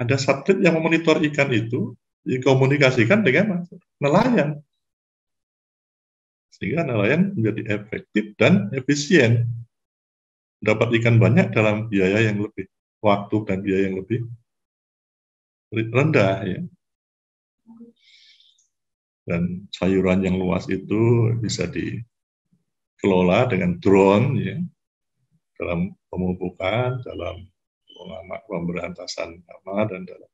Ada satelit yang memonitor ikan itu, dikomunikasikan dengan nelayan. Sehingga nelayan menjadi efektif dan efisien. Dapat ikan banyak dalam biaya yang lebih, waktu dan biaya yang lebih rendah. Ya. Dan sayuran yang luas itu bisa dikelola dengan drone, ya, dalam pemupukan, dalam pemberantasan hama, dan dalam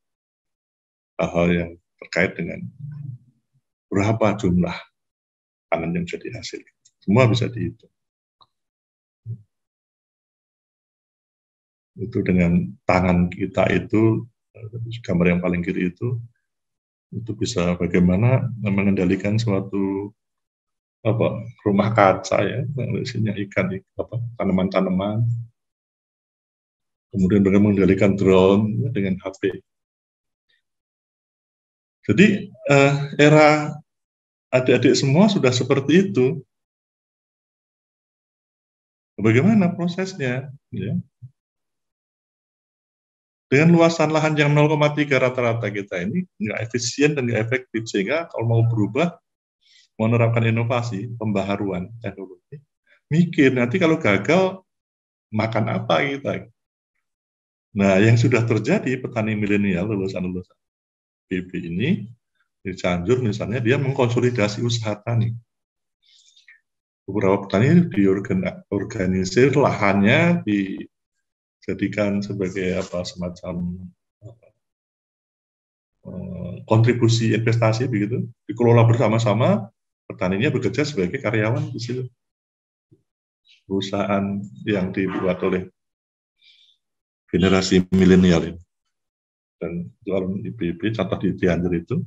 hal-hal yang terkait dengan berapa jumlah panen yang jadi hasil. Semua bisa dihitung. Itu dengan tangan kita itu, gambar yang paling kiri itu bisa bagaimana mengendalikan suatu rumah kaca ya, isinya ikan, tanaman-tanaman. Kemudian bagaimana mengendalikan drone ya, dengan HP. Jadi era adik-adik semua sudah seperti itu. Bagaimana prosesnya? Ya. Dengan luasan lahan yang 0,3 rata-rata kita ini nggak efisien dan nggak efektif, sehingga kalau mau berubah, menerapkan inovasi, pembaharuan teknologi, mikir nanti kalau gagal makan apa kita. Nah, yang sudah terjadi petani milenial lulusan-lulusan PB ini di Cianjur misalnya, dia mengkonsolidasi usaha tani. Beberapa petani diorganisir lahannya, dijadikan sebagai semacam kontribusi investasi begitu, dikelola bersama-sama, petaninya bekerja sebagai karyawan di situ. Perusahaan yang dibuat oleh generasi milenial ini. Dan dalam IPB, contoh di Cianjur itu,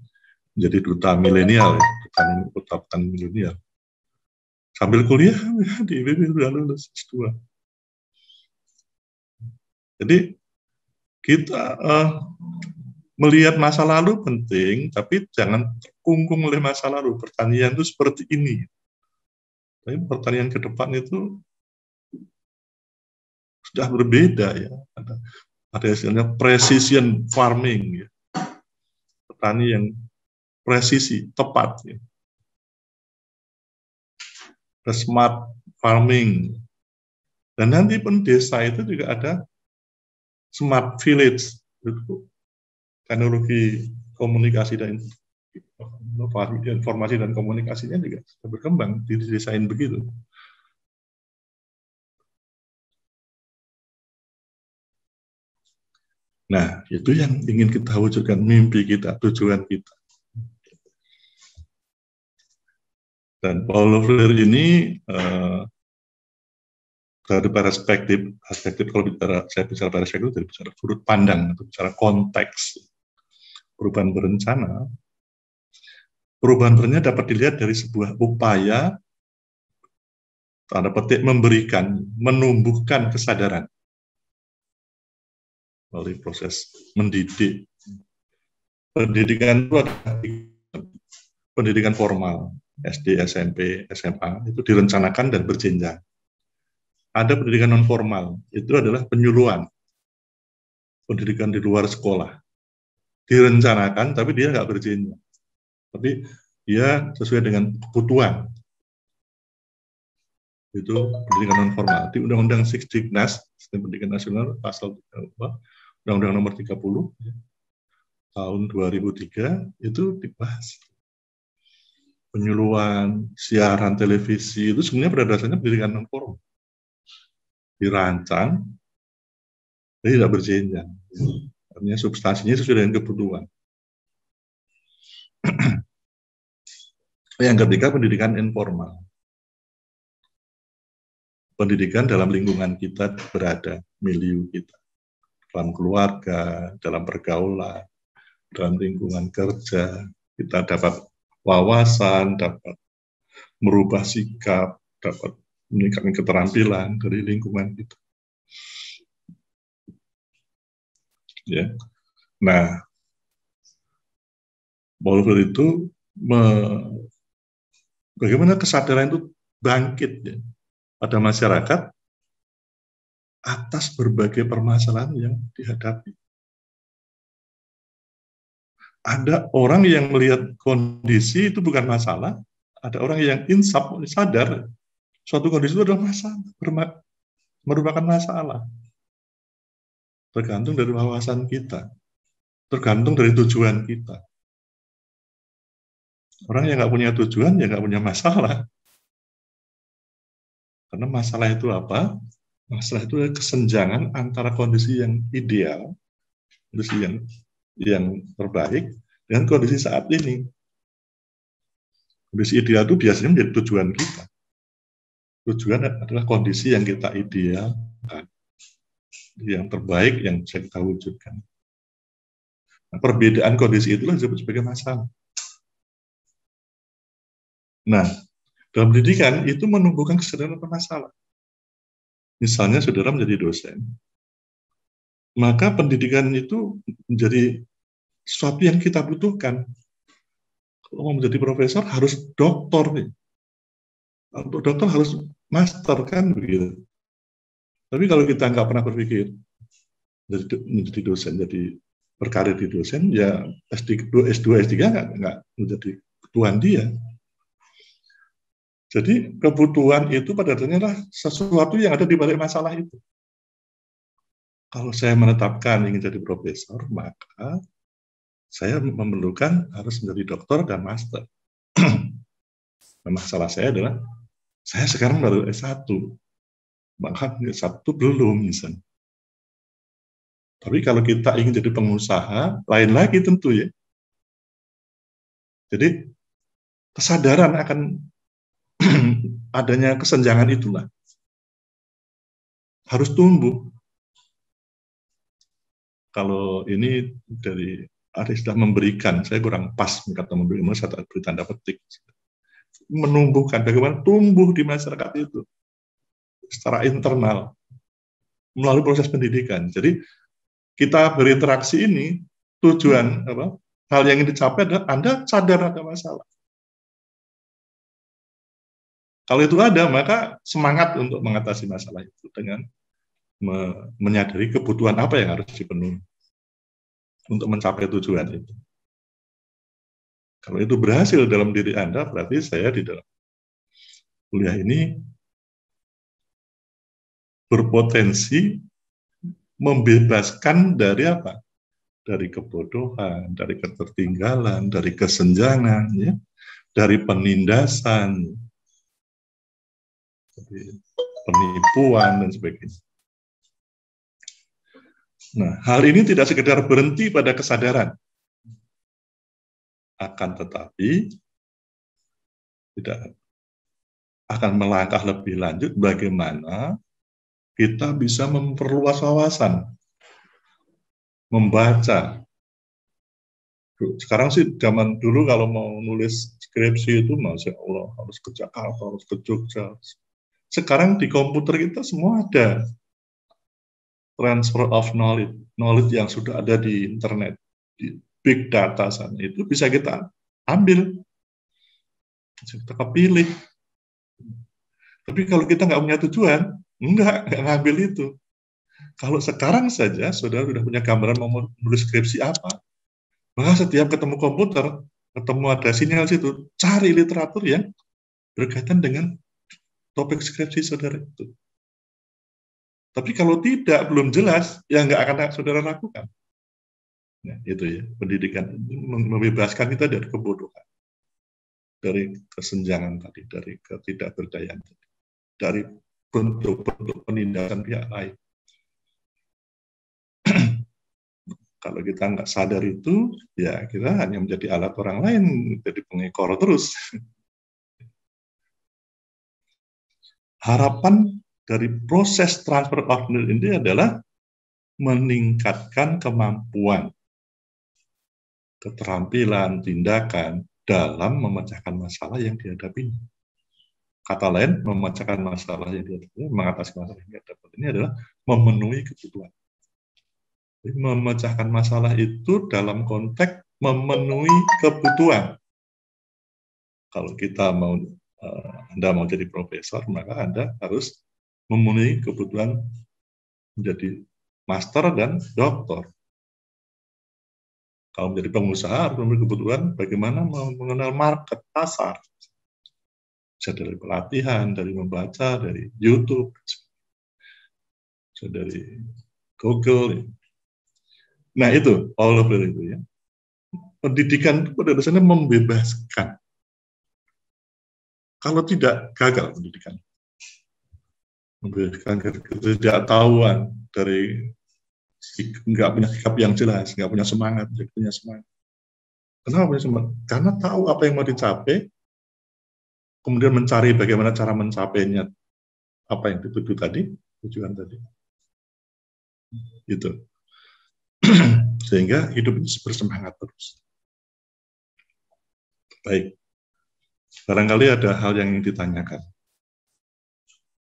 menjadi duta milenial, ya, duta petani milenial. Sambil kuliah, di IPB sudah lulus S2. Jadi, kita melihat masa lalu penting, tapi jangan terkungkung oleh masa lalu. Pertanian itu seperti ini. Tapi pertanian ke depan itu sudah berbeda ya. Ada istilahnya precision farming, ya. Petani yang presisi, tepat. Ya. Ada smart farming. Dan nanti pun desa itu juga ada smart village. Teknologi komunikasi dan informasi dan komunikasinya juga berkembang, didesain begitu. Nah, itu yang ingin kita wujudkan, mimpi kita, tujuan kita. Dan Paulo Freire ini dari perspektif kalau saya bicara perspektif, dari bicara sudut pandang, atau bicara konteks perubahan berencana. Perubahan berencana dapat dilihat dari sebuah upaya, tanda petik, memberikan, menumbuhkan kesadaran melalui proses mendidik. Pendidikan itu adalah pendidikan formal, SD, SMP, SMA, itu direncanakan dan berjenjang. Ada pendidikan non formal, itu adalah penyuluhan, pendidikan di luar sekolah, direncanakan tapi dia nggak berjenjang, tapi dia sesuai dengan kebutuhan. Itu pendidikan non formal. Di Undang-Undang Sisdiknas, Sistem Pendidikan Nasional, pasal Undang-Undang Nomor 30 tahun 2003 itu dibahas. penyuluhan, siaran televisi itu sebenarnya pada dasarnya pendidikan non formal. Dirancang, tapi tidak berjenjang. Artinya substansinya sesuai dengan kebutuhan. Yang ketiga, pendidikan informal. Pendidikan dalam lingkungan kita berada, milieu kita. Dalam keluarga, dalam pergaulan, dalam lingkungan kerja, kita dapat wawasan, dapat merubah sikap, dapat meningkatkan keterampilan dari lingkungan kita. Ya. Nah, Bouver itu bagaimana kesadaran itu bangkit ya, pada masyarakat atas berbagai permasalahan yang dihadapi. Ada orang yang melihat kondisi itu bukan masalah, ada orang yang insaf, sadar suatu kondisi itu adalah masalah, merupakan masalah. Tergantung dari wawasan kita, tergantung dari tujuan kita. Orang yang nggak punya tujuan, ya nggak punya masalah. Karena masalah itu apa? Masalah itu adalah kesenjangan antara kondisi yang ideal, kondisi yang terbaik, dengan kondisi saat ini. Kondisi ideal itu biasanya menjadi tujuan kita. Tujuan adalah kondisi yang kita idealkan, yang terbaik yang bisa kita wujudkan. Nah, perbedaan kondisi itulah disebut sebagai masalah. Nah, dalam pendidikan itu menumbuhkan kesadaran akan masalah. Misalnya saudara menjadi dosen, maka pendidikan itu menjadi sesuatu yang kita butuhkan. Kalau mau menjadi profesor harus doktor nih. Untuk doktor harus master kan begitu. Tapi kalau kita nggak pernah berpikir menjadi dosen, jadi berkarir di dosen, ya S2, S3 nggak menjadi kebutuhan dia. Jadi kebutuhan itu pada dasarnya adalah sesuatu yang ada di balik masalah itu. Kalau saya menetapkan ingin jadi profesor, maka saya memerlukan harus menjadi doktor dan master. Masalah saya adalah, saya sekarang baru S1, bahkan S1 belum misalnya. Tapi kalau kita ingin jadi pengusaha, lain lagi tentu ya. Jadi kesadaran akan adanya kesenjangan itulah harus tumbuh. Kalau ini dari ada sudah memberikan, saya kurang pas kata memberikan, saya beri tanda petik. Menumbuhkan, bagaimana tumbuh di masyarakat itu secara internal melalui proses pendidikan. Jadi kita berinteraksi ini tujuan apa? Hal yang ingin dicapai adalah Anda sadar ada masalah. Kalau itu ada, maka semangat untuk mengatasi masalah itu dengan menyadari kebutuhan apa yang harus dipenuhi untuk mencapai tujuan itu. Kalau itu berhasil dalam diri Anda, berarti saya di dalam kuliah ini berpotensi membebaskan dari apa? Dari kebodohan, dari ketertinggalan, dari kesenjangan, ya, dari penindasan, dari penipuan, dan sebagainya. Nah, hal ini tidak sekedar berhenti pada kesadaran, akan tetapi tidak akan melangkah lebih lanjut bagaimana kita bisa memperluas wawasan, membaca. Sekarang sih zaman dulu kalau mau nulis skripsi itu Masya Allah harus ke Jakarta, harus ke Jogja. Sekarang di komputer kita semua ada transfer of knowledge, knowledge yang sudah ada di internet, di big data sana itu bisa kita ambil, bisa kita kepilih. Tapi kalau kita nggak punya tujuan, nggak ngambil itu. Kalau sekarang saja saudara sudah punya gambaran mau menulis skripsi apa, maka setiap ketemu komputer, ketemu ada sinyal situ, cari literatur yang berkaitan dengan topik skripsi saudara itu. Tapi kalau tidak, belum jelas, ya nggak akan saudara lakukan. Nah, itu ya, pendidikan membebaskan kita dari kebodohan. dari kesenjangan tadi, dari ketidakberdayaan tadi, dari bentuk-bentuk penindakan pihak lain. Kalau kita nggak sadar itu, ya kita hanya menjadi alat orang lain, jadi pengekor terus. Harapan dari proses transfer of knowledge ini adalah meningkatkan kemampuan, keterampilan, tindakan dalam memecahkan masalah yang dihadapi. Kata lain, memecahkan masalah yang dihadapi, mengatasi masalah yang dihadapi ini adalah memenuhi kebutuhan. Jadi, memecahkan masalah itu dalam konteks memenuhi kebutuhan. Kalau kita mau, Anda mau jadi profesor, maka Anda harus memenuhi kebutuhan menjadi master dan doktor. Kalau menjadi pengusaha harus memenuhi kebutuhan bagaimana mengenal market, pasar. Bisa dari pelatihan, dari membaca, dari YouTube, bisa dari Google. Nah itu, all over itu ya. Pendidikan itu pada dasarnya membebaskan. Kalau tidak, gagal pendidikan. Membebaskan ketidaktahuan dari nggak punya sikap yang jelas, nggak punya semangat, nggak punya semangat. Kenapa punya semangat? Karena tahu apa yang mau dicapai, kemudian mencari bagaimana cara mencapainya, apa yang dituju tadi, tujuan tadi. Gitu. Sehingga hidup ini bersemangat terus. Baik. Barangkali ada hal yang ingin ditanyakan.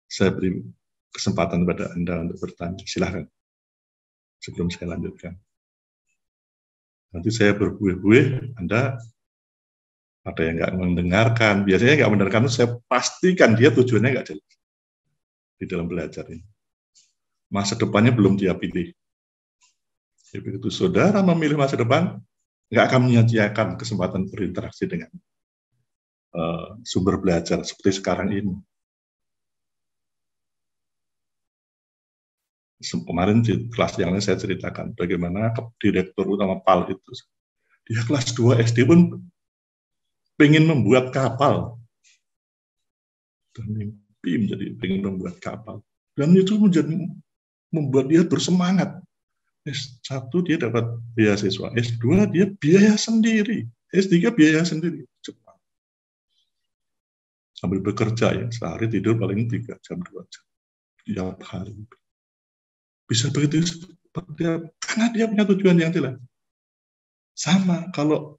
Saya beri kesempatan pada Anda untuk bertanya. Silahkan. Sebelum saya lanjutkan. Nanti saya berbuih-buih, Anda ada yang nggak mendengarkan. Biasanya nggak mendengarkan, saya pastikan dia tujuannya nggak jelas di dalam belajar ini. Masa depannya belum dia pilih. Jadi begitu saudara memilih masa depan, nggak akan menyia-nyiakan kesempatan berinteraksi dengan sumber belajar seperti sekarang ini. Kemarin di kelas yang lain saya ceritakan bagaimana direktur utama PAL itu, dia kelas 2 SD pun pengen membuat kapal. Dan mimpi menjadi pengen membuat kapal. Dan itu membuat dia bersemangat. S1 dia dapat beasiswa, S2 dia biaya sendiri, S3 biaya sendiri. Cepat. Sambil bekerja ya, sehari tidur paling 3 jam, 2 jam. Tiap hari. Bisa begitu karena dia punya tujuan yang jelas. Sama kalau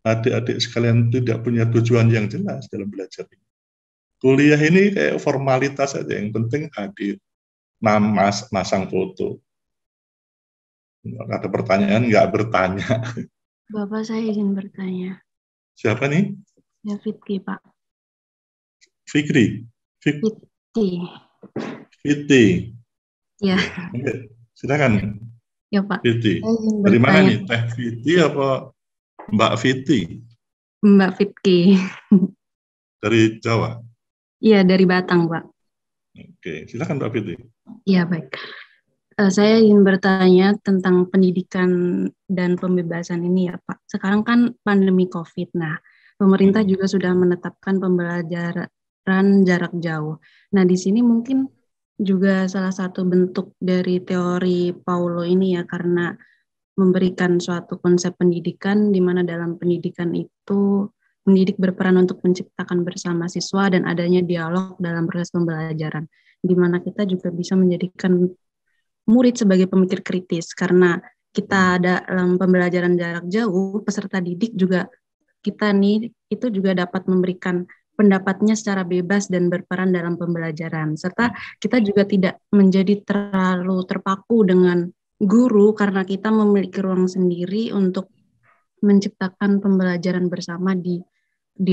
adik-adik sekalian tidak punya tujuan yang jelas dalam belajar ini. Kuliah ini kayak formalitas saja, yang penting hadir, masang foto. Ada pertanyaan, nggak bertanya.
Bapak, saya izin bertanya.
Siapa nih?
Ya, Fitri, Pak.
Fikri. Fitri. Ya. Silakan.
Ya, Pak.
Fitri. Dari mana nih? Teh Fitri apa Mbak Fitri?
Mbak Fitri.
Dari Jawa?
Iya, dari Batang, Pak.
Oke, silakan Mbak Fitri.
Iya, baik. Saya ingin bertanya tentang pendidikan dan pembebasan ini ya Pak. Sekarang kan pandemi COVID. Nah, pemerintah juga sudah menetapkan pembelajaran jarak jauh. Nah, di sini mungkin juga salah satu bentuk dari teori Paulo ini ya, karena memberikan suatu konsep pendidikan di mana dalam pendidikan itu mendidik berperan untuk menciptakan bersama siswa dan adanya dialog dalam proses pembelajaran, di mana kita juga bisa menjadikan murid sebagai pemikir kritis, karena kita ada dalam pembelajaran jarak jauh, peserta didik juga kita nih itu juga dapat memberikan pendapatnya secara bebas dan berperan dalam pembelajaran, serta kita juga tidak menjadi terlalu terpaku dengan guru karena kita memiliki ruang sendiri untuk menciptakan pembelajaran bersama di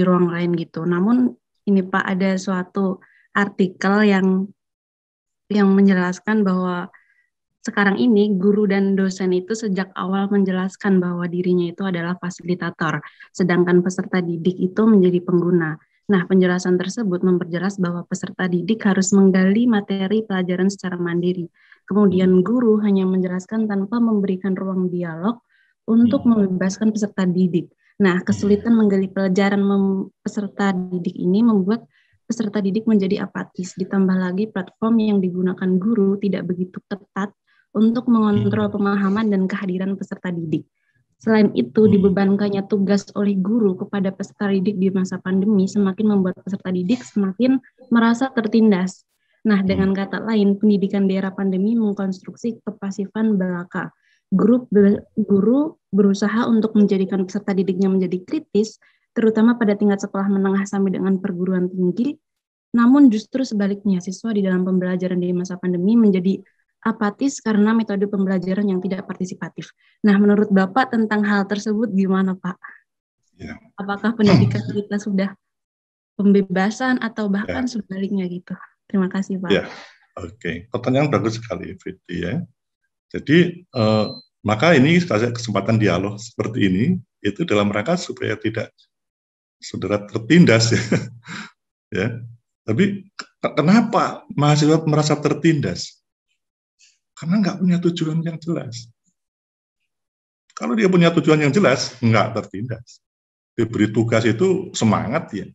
ruang lain gitu. Namun ini Pak, ada suatu artikel yang menjelaskan bahwa sekarang ini guru dan dosen itu sejak awal menjelaskan bahwa dirinya itu adalah fasilitator, sedangkan peserta didik itu menjadi pengguna. Nah, penjelasan tersebut memperjelas bahwa peserta didik harus menggali materi pelajaran secara mandiri. Kemudian guru hanya menjelaskan tanpa memberikan ruang dialog untuk membebaskan peserta didik. Nah, kesulitan menggali pelajaran peserta didik ini membuat peserta didik menjadi apatis. Ditambah lagi platform yang digunakan guru tidak begitu ketat untuk mengontrol pemahaman dan kehadiran peserta didik. Selain itu, dibebankannya tugas oleh guru kepada peserta didik di masa pandemi semakin membuat peserta didik semakin merasa tertindas. Nah, dengan kata lain, pendidikan di era pandemi mengkonstruksi kepasifan belaka. Guru berusaha untuk menjadikan peserta didiknya menjadi kritis, terutama pada tingkat sekolah menengah sampai dengan perguruan tinggi. Namun justru sebaliknya, siswa di dalam pembelajaran di masa pandemi menjadi apatis karena metode pembelajaran yang tidak partisipatif. Nah, menurut Bapak tentang hal tersebut gimana, Pak?
Ya.
Apakah pendidikan kita sudah pembebasan atau bahkan sebaliknya gitu? Terima kasih, Pak.
Ya, oke. Pertanyaan bagus sekali, Fitri ya. Jadi, maka ini kesempatan dialog seperti ini, itu dalam rangka supaya tidak saudara tertindas ya. Ya. Tapi kenapa mahasiswa merasa tertindas? Karena nggak punya tujuan yang jelas. Kalau dia punya tujuan yang jelas, nggak tertindas. Diberi tugas itu semangat ya.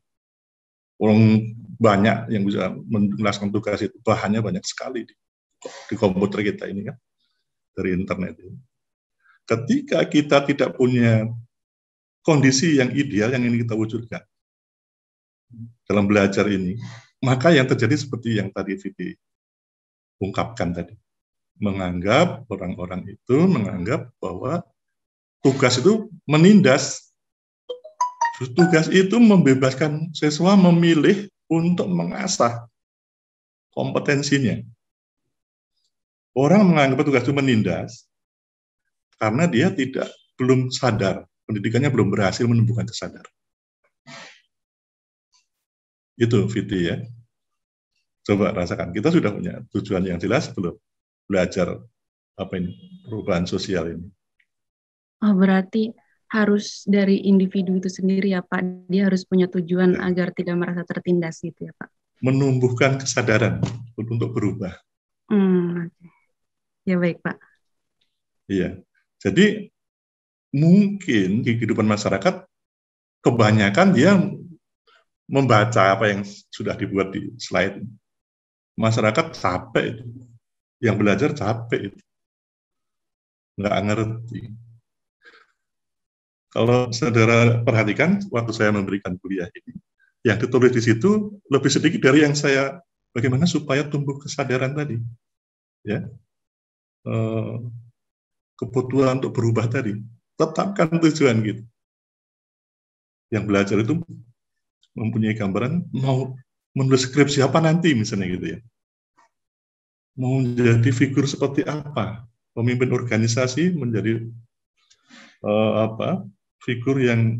Orang banyak yang bisa menjelaskan tugas itu, bahannya banyak sekali di komputer kita ini kan, dari internet ini. Ketika kita tidak punya kondisi yang ideal yang ingin kita wujudkan dalam belajar ini, maka yang terjadi seperti yang tadi Vivi ungkapkan tadi. Orang-orang itu menganggap bahwa tugas itu menindas. Tugas itu membebaskan siswa memilih untuk mengasah kompetensinya. Orang menganggap tugas itu menindas karena dia belum sadar, pendidikannya belum berhasil menumbuhkan kesadaran. Itu Fiti ya. Coba rasakan, kita sudah punya tujuan yang jelas belum? Belajar perubahan sosial ini.
Oh, berarti harus dari individu itu sendiri ya Pak, dia harus punya tujuan agar tidak merasa tertindas gitu ya Pak.
Menumbuhkan kesadaran untuk berubah.
Ya baik Pak.
Iya, jadi mungkin di kehidupan masyarakat kebanyakan dia membaca apa yang sudah dibuat di slide. Masyarakat capek itu, yang belajar capek itu, nggak ngerti. Kalau saudara perhatikan, waktu saya memberikan kuliah ini, yang ditulis di situ lebih sedikit dari yang saya, bagaimana supaya tumbuh kesadaran tadi. Ya, kebutuhan untuk berubah tadi. Tetapkan tujuan gitu. Yang belajar itu mempunyai gambaran, mau menulis skripsi apa nanti misalnya gitu ya. Mau menjadi figur seperti apa. Pemimpin organisasi menjadi figur yang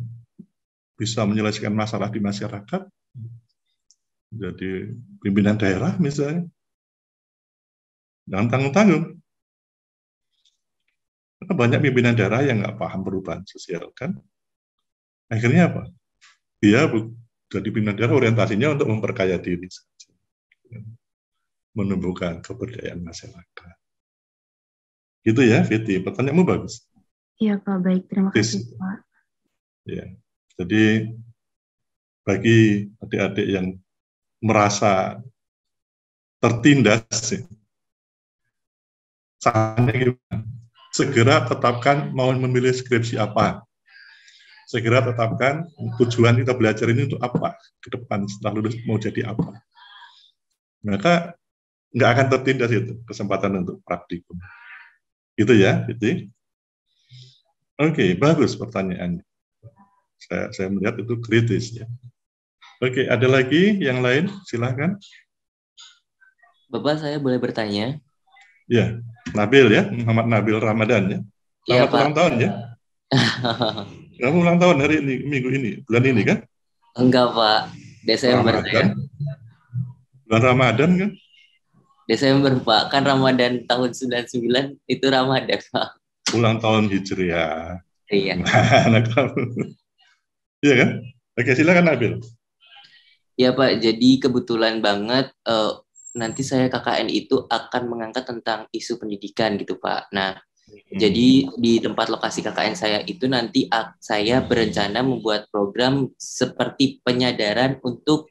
bisa menyelesaikan masalah di masyarakat, jadi pimpinan daerah misalnya, jangan tanggung-tanggung. Karena banyak pimpinan daerah yang nggak paham perubahan sosial kan. Akhirnya apa? Dia jadi pimpinan daerah orientasinya untuk memperkaya diri saja, menumbuhkan keberdayaan masyarakat. Gitu ya, Fiti. Pertanyaanmu bagus.
Iya Pak, baik. Terima kasih Pak.
Ya, jadi bagi adik-adik yang merasa tertindas, segera tetapkan mau memilih skripsi apa. Segera tetapkan tujuan kita belajar ini untuk apa ke depan setelah lulus mau jadi apa. Maka nggak akan tertindas itu kesempatan untuk praktikum. Gitu ya, gitu. Oke, bagus pertanyaannya. Saya melihat itu kritis ya. Oke, ada lagi yang lain? Silakan.
Bapak, saya boleh bertanya?
Ya, Nabil ya, Muhammad Nabil Ramadan ya. Selamat ulang tahun ya. Kamu ulang tahun hari ini, minggu ini, bulan ini kan?
Enggak Pak, Desember
Ramadan.
saya.
Bulan Ramadan kan?
Desember Pak, kan Ramadan tahun 99 itu Ramadan Pak.
Ulang tahun Hijriah.
Iya.
Anak kamu. Iya kan? Oke, silakan Nabil.
Ya Pak, jadi kebetulan banget nanti saya KKN itu akan mengangkat tentang isu pendidikan gitu Pak. Nah, Jadi di tempat lokasi KKN saya itu nanti saya berencana membuat program seperti penyadaran untuk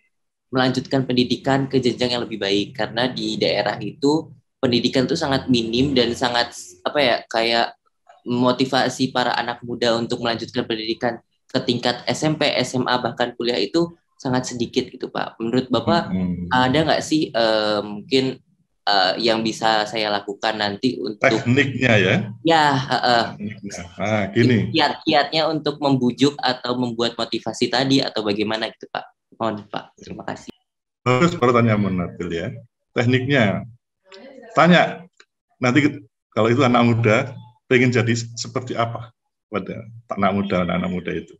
melanjutkan pendidikan ke jenjang yang lebih baik, karena di daerah itu pendidikan itu sangat minim dan sangat apa ya, kayak motivasi para anak muda untuk melanjutkan pendidikan ke tingkat SMP, SMA bahkan kuliah itu sangat sedikit gitu Pak. Menurut Bapak ada nggak sih mungkin yang bisa saya lakukan nanti untuk
tekniknya ya?
Ya,
Tekniknya. Gini.
kiat-kiatnya untuk membujuk atau membuat motivasi tadi atau bagaimana gitu Pak? Mohon Pak, terima kasih.
Terus pertanyaan Nabil ya. Tekniknya, tanya nanti kalau itu anak muda pengen jadi seperti apa pada anak muda itu.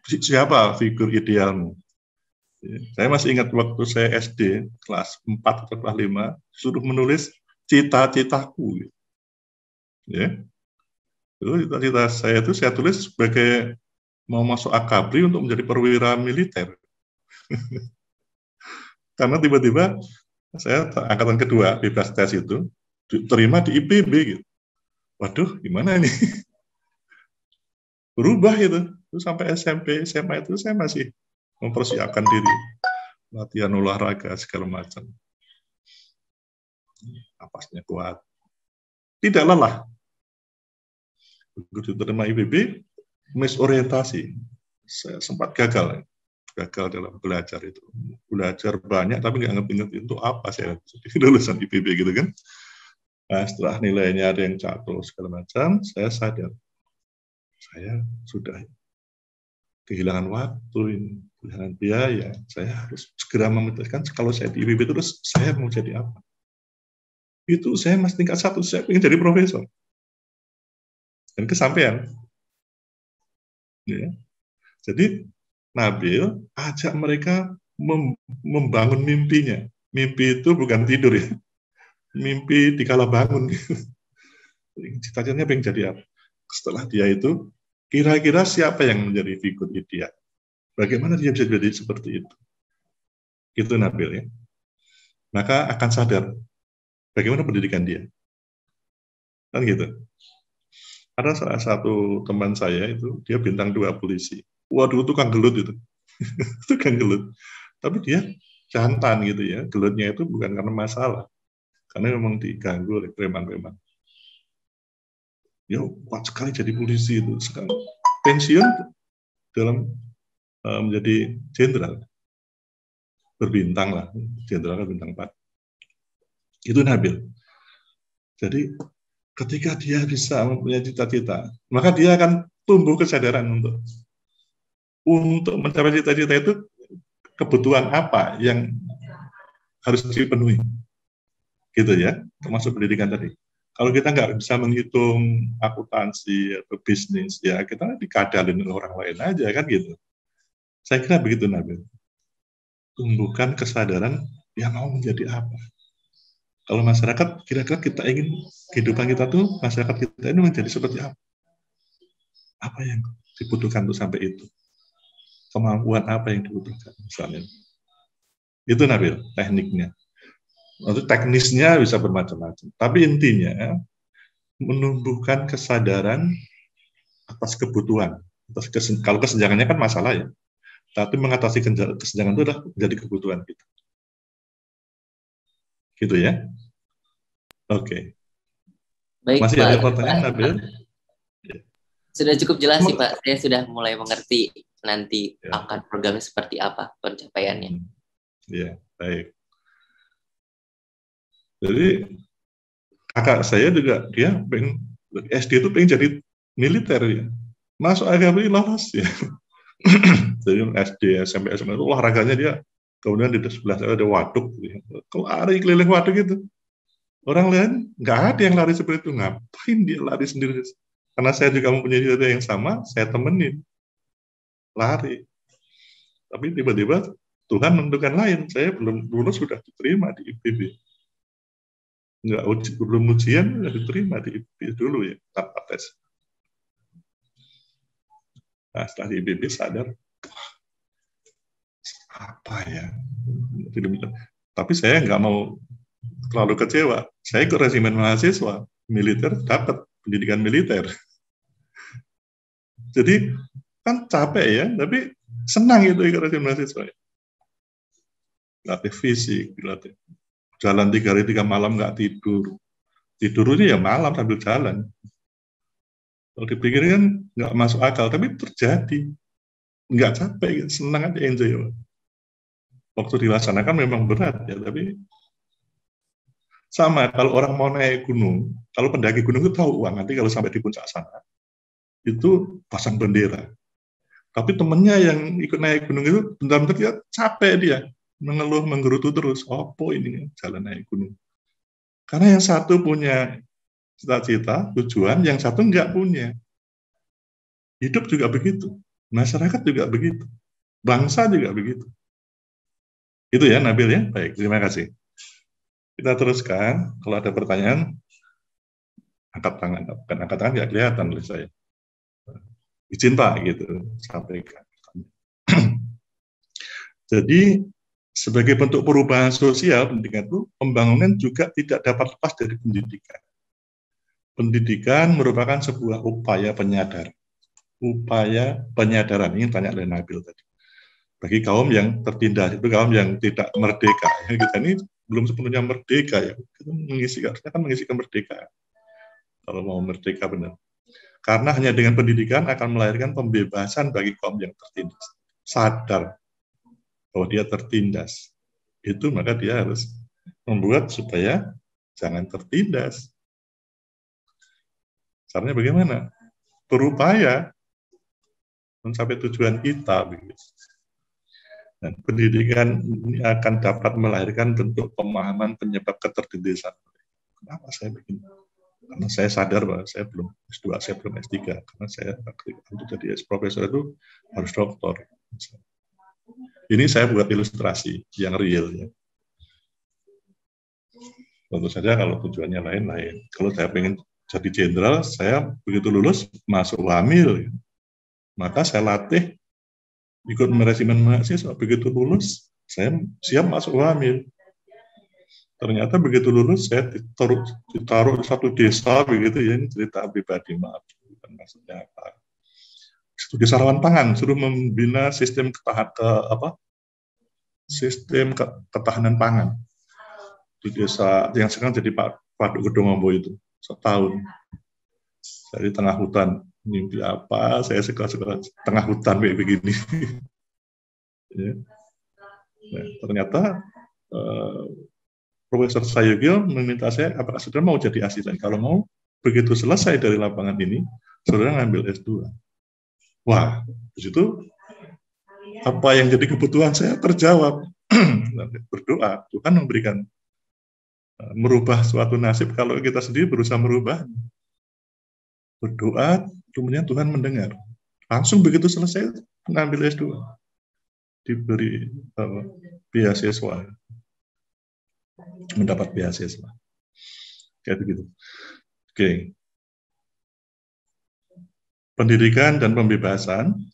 Siapa figur idealmu? Saya masih ingat waktu saya SD kelas 4 atau kelas 5 suruh menulis cita-citaku. Ya. Lalu cita-cita saya itu saya tulis sebagai mau masuk akabri untuk menjadi perwira militer. Karena tiba-tiba saya angkatan kedua bebas tes itu terima di IPB gitu. Waduh, gimana ini? Berubah itu. Terus sampai SMP, SMA itu saya masih mempersiapkan diri, latihan olahraga segala macam. Napasnya kuat. Tidak lelah. Begitu terima IPB, misorientasi. Saya sempat gagal dalam belajar itu. Belajar banyak tapi nggak ngerti-ngerti itu apa saya lulusan IPB gitu kan. Nah, setelah nilainya ada yang jatuh segala macam, saya sadar saya sudah kehilangan waktu, kehilangan biaya. Saya harus segera memutuskan kalau saya di IPB terus saya mau jadi apa. Itu saya masih tingkat 1, saya ingin jadi profesor. Dan kesampaian. Ya. Jadi Nabil ajak mereka membangun mimpinya. Mimpi itu bukan tidur ya. Mimpi dikala bangun. Cita-citanya pengen jadi apa? Setelah dia itu, kira-kira siapa yang menjadi figur ideal? Bagaimana dia bisa jadi seperti itu? Itu Nabil ya. Maka akan sadar bagaimana pendidikan dia. Kan gitu. Ada salah satu teman saya itu, dia bintang 2 polisi. Waduh, tukang gelut itu. Tukang gelut. Tapi dia jantan gitu ya. Gelutnya itu bukan karena masalah. Karena memang diganggu oleh preman-preman. Ya, kuat sekali jadi polisi itu. Sekarang pensiun dalam menjadi jenderal. Berbintang lah. Jenderal kan bintang 4. Itu Nabil. Jadi ketika dia bisa mempunyai cita-cita, maka dia akan tumbuh kesadaran untuk mencapai cita-cita itu kebutuhan apa yang harus dipenuhi, gitu ya, termasuk pendidikan tadi. Kalau kita nggak bisa menghitung akuntansi atau bisnis, ya kita dikadalin orang lain aja kan gitu. Saya kira begitu Nabil. Tumbuhkan kesadaran dia mau menjadi apa. Kalau masyarakat, kira-kira kita ingin kehidupan kita tuh masyarakat kita ini menjadi seperti apa? Apa yang dibutuhkan untuk sampai itu? Kemampuan apa yang dibutuhkan misalnya? Itu Nabil, tekniknya. Nanti teknisnya bisa bermacam-macam. Tapi intinya menumbuhkan kesadaran atas kebutuhan. Kalau kesenjangannya kan masalah ya. Tapi mengatasi kesenjangan itu adalah menjadi kebutuhan kita. Gitu ya. Oke.
Baik,
masih
Pak,
ada pertanyaan Nabil?
Sudah cukup jelas sih Pak. Saya sudah mulai mengerti nanti
ya.
akan programnya seperti apa pencapaiannya.
Ya, baik. Jadi kakak saya juga dia pengen SD itu pengen jadi militer ya. Masuk AKBRI lolos ya. Jadi SD, SMP, SMA itu olahraganya dia. Kemudian di sebelah saya ada waduk. Ya. Kalau lari keliling waduk itu. Orang lain nggak ada yang lari seperti itu. Ngapain dia lari sendiri? Karena saya juga mempunyai cita-cita yang sama, saya temenin. Lari. Tapi tiba-tiba Tuhan menentukan lain. Saya belum lulus sudah diterima di IPB. Belum ujian sudah diterima di IPB dulu ya, tanpa tes. Nah, setelah di IPB sadar, apa ya? Tapi saya nggak mau terlalu kecewa. Saya ikut resimen mahasiswa. militer dapat pendidikan militer. Jadi kan capek ya, tapi senang itu ikut mahasiswa. Latih fisik, latih jalan 3 hari 3 malam nggak tidur. Tidurnya ya malam sambil jalan. Kalau dipikir kan nggak masuk akal, tapi terjadi. Nggak capek, senang aja, enjoy. Waktu dilaksanakan memang berat ya, tapi sama kalau orang mau naik gunung, kalau pendaki gunung itu tahu, wah nanti kalau sampai di puncak sana, itu pasang bendera. Tapi temennya yang ikut naik gunung itu bentar-bentar dia capek dia, mengeluh, menggerutu terus, opo ini jalan naik gunung. Karena yang satu punya cita-cita, tujuan, yang satu enggak punya. Hidup juga begitu, masyarakat juga begitu, bangsa juga begitu. Itu ya Nabil ya, baik, terima kasih. Kita teruskan, kalau ada pertanyaan, angkat tangan, bukan angkat tangan nggak kelihatan oleh saya. Izin Pak, gitu, sampaikan. Jadi, sebagai bentuk perubahan sosial, pendidikan itu, pembangunan juga tidak dapat lepas dari pendidikan. Pendidikan merupakan sebuah upaya penyadaran. Upaya penyadaran, ini tanya oleh Nabil tadi. Bagi kaum yang tertindas, itu kaum yang tidak merdeka. Kita ini belum sepenuhnya merdeka ya. Kita harusnya mengisi kemerdekaan. Kalau mau merdeka benar. Karena hanya dengan pendidikan akan melahirkan pembebasan bagi kaum yang tertindas. Sadar bahwa dia tertindas. Itu maka dia harus membuat supaya jangan tertindas. Caranya bagaimana? Berupaya mencapai tujuan kita. Dan pendidikan ini akan dapat melahirkan bentuk pemahaman penyebab ketertindasan. Kenapa saya begini? Karena saya sadar bahwa saya belum S2, saya belum S3. Karena saya untuk jadi profesor itu harus doktor. Ini saya buat ilustrasi yang real. Ya. Tentu saja kalau tujuannya lain-lain. Kalau saya pengen jadi jenderal, saya begitu lulus masuk Wamil. Ya. Maka saya latih ikut resimen mahasiswa. Begitu lulus, saya siap masuk Wamil. Ternyata begitu lulus saya ditaruh di satu desa begitu ya, ini cerita pribadi, maaf bukan maksudnya apa. Itu desa rawan pangan, suruh membina sistem ketahanan pangan di desa yang sekarang jadi Pak Waduk Gedongombo itu setahun. Saya di tengah hutan, mimpi apa? Saya sekolah tengah hutan kayak begini. Ya. Nah, ternyata Profesor Sayogyo meminta saya, apakah saudara mau jadi asisten? Kalau mau, begitu selesai dari lapangan ini, saudara ngambil S2. Wah, di situ apa yang jadi kebutuhan saya terjawab. Berdoa, Tuhan memberikan, merubah suatu nasib kalau kita sendiri berusaha merubah. Berdoa, kemudian Tuhan mendengar. Langsung begitu selesai, mengambil S2. Diberi beasiswa. Mendapat beasiswa. Kayak begitu. Oke. Pendidikan dan pembebasan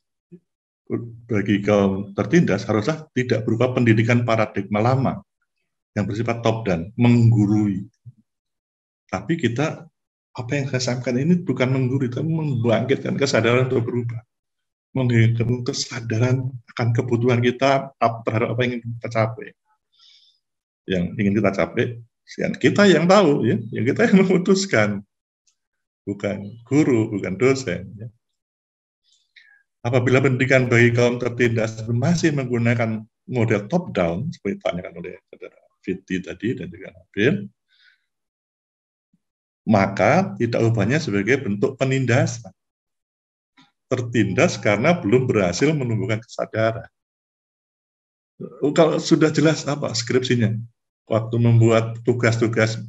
bagi kaum tertindas haruslah tidak berupa pendidikan paradigma lama yang bersifat top down, menggurui. Tapi kita, apa yang saya sampaikan ini bukan menggurui, tapi membangkitkan kesadaran untuk berubah. Membangkitkan kesadaran akan kebutuhan kita terhadap apa yang ingin kita capai. Yang ingin kita capai, kita yang tahu, ya, yang kita yang memutuskan, bukan guru, bukan dosen. Ya. Apabila pendidikan bagi kaum tertindas masih menggunakan model top down, seperti ditanyakan oleh saudara Fiti tadi dan juga Nabil, maka tidak ubahnya sebagai bentuk penindasan. Tertindas karena belum berhasil menumbuhkan kesadaran. Kalau sudah jelas apa skripsinya, waktu membuat tugas-tugas,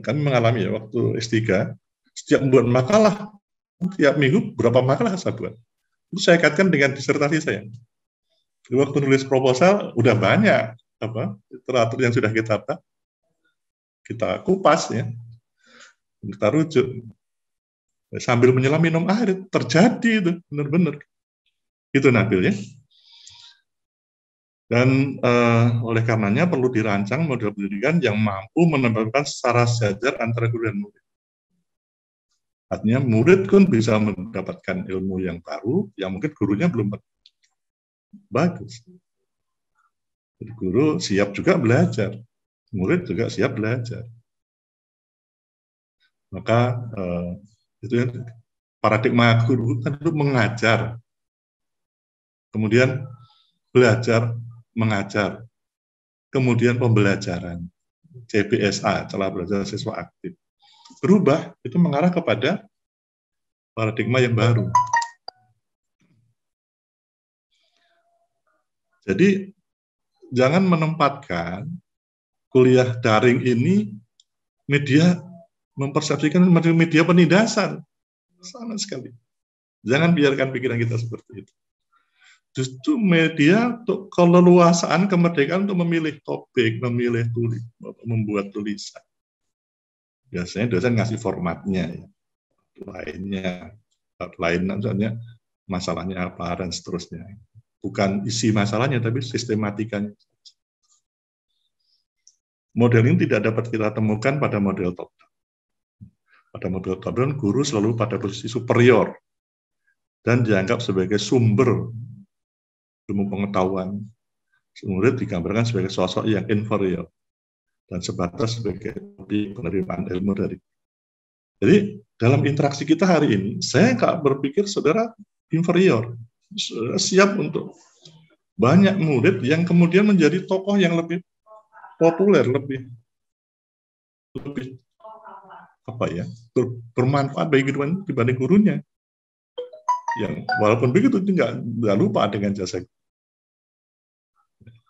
kami mengalami ya waktu S3, setiap membuat makalah, tiap minggu berapa makalah saya buat. Itu saya kaitkan dengan disertasi saya. Jadi waktu nulis proposal, udah banyak literatur yang sudah kita kupas ya, kita rujuk. Sambil menyelam minum air, terjadi itu, benar-benar. Itu Nabil ya. Dan oleh karenanya perlu dirancang model pendidikan yang mampu menempatkan secara sejajar antara guru dan murid. Artinya murid pun bisa mendapatkan ilmu yang baru, yang mungkin gurunya belum bagus. Jadi guru siap juga belajar, murid juga siap belajar. Maka itu paradigma guru kan itu mengajar, kemudian belajar, mengajar, kemudian pembelajaran, CBSA, cara belajar siswa aktif. Berubah, itu mengarah kepada paradigma yang baru. Jadi, jangan menempatkan kuliah daring ini media mempersepsikan media penindasan. Sama sekali. Jangan biarkan pikiran kita seperti itu. Justru media untuk keleluasaan, kemerdekaan untuk memilih topik, memilih tulis, membuat tulisan. Biasanya dosen ngasih formatnya, ya. Lainnya masalahnya apa dan seterusnya. Bukan isi masalahnya, tapi sistematikanya. Model ini tidak dapat kita temukan pada model top-down. Pada model top-down, guru selalu pada posisi superior dan dianggap sebagai sumber ilmu pengetahuan. Murid digambarkan sebagai sosok yang inferior dan sebatas sebagai penerimaan ilmu dari. Jadi dalam interaksi kita hari ini, saya nggak berpikir saudara inferior, siap untuk banyak murid yang kemudian menjadi tokoh yang lebih populer, lebih apa ya, bermanfaat bagi kehidupan dibanding gurunya. Yang walaupun begitu nggak lupa dengan jasa.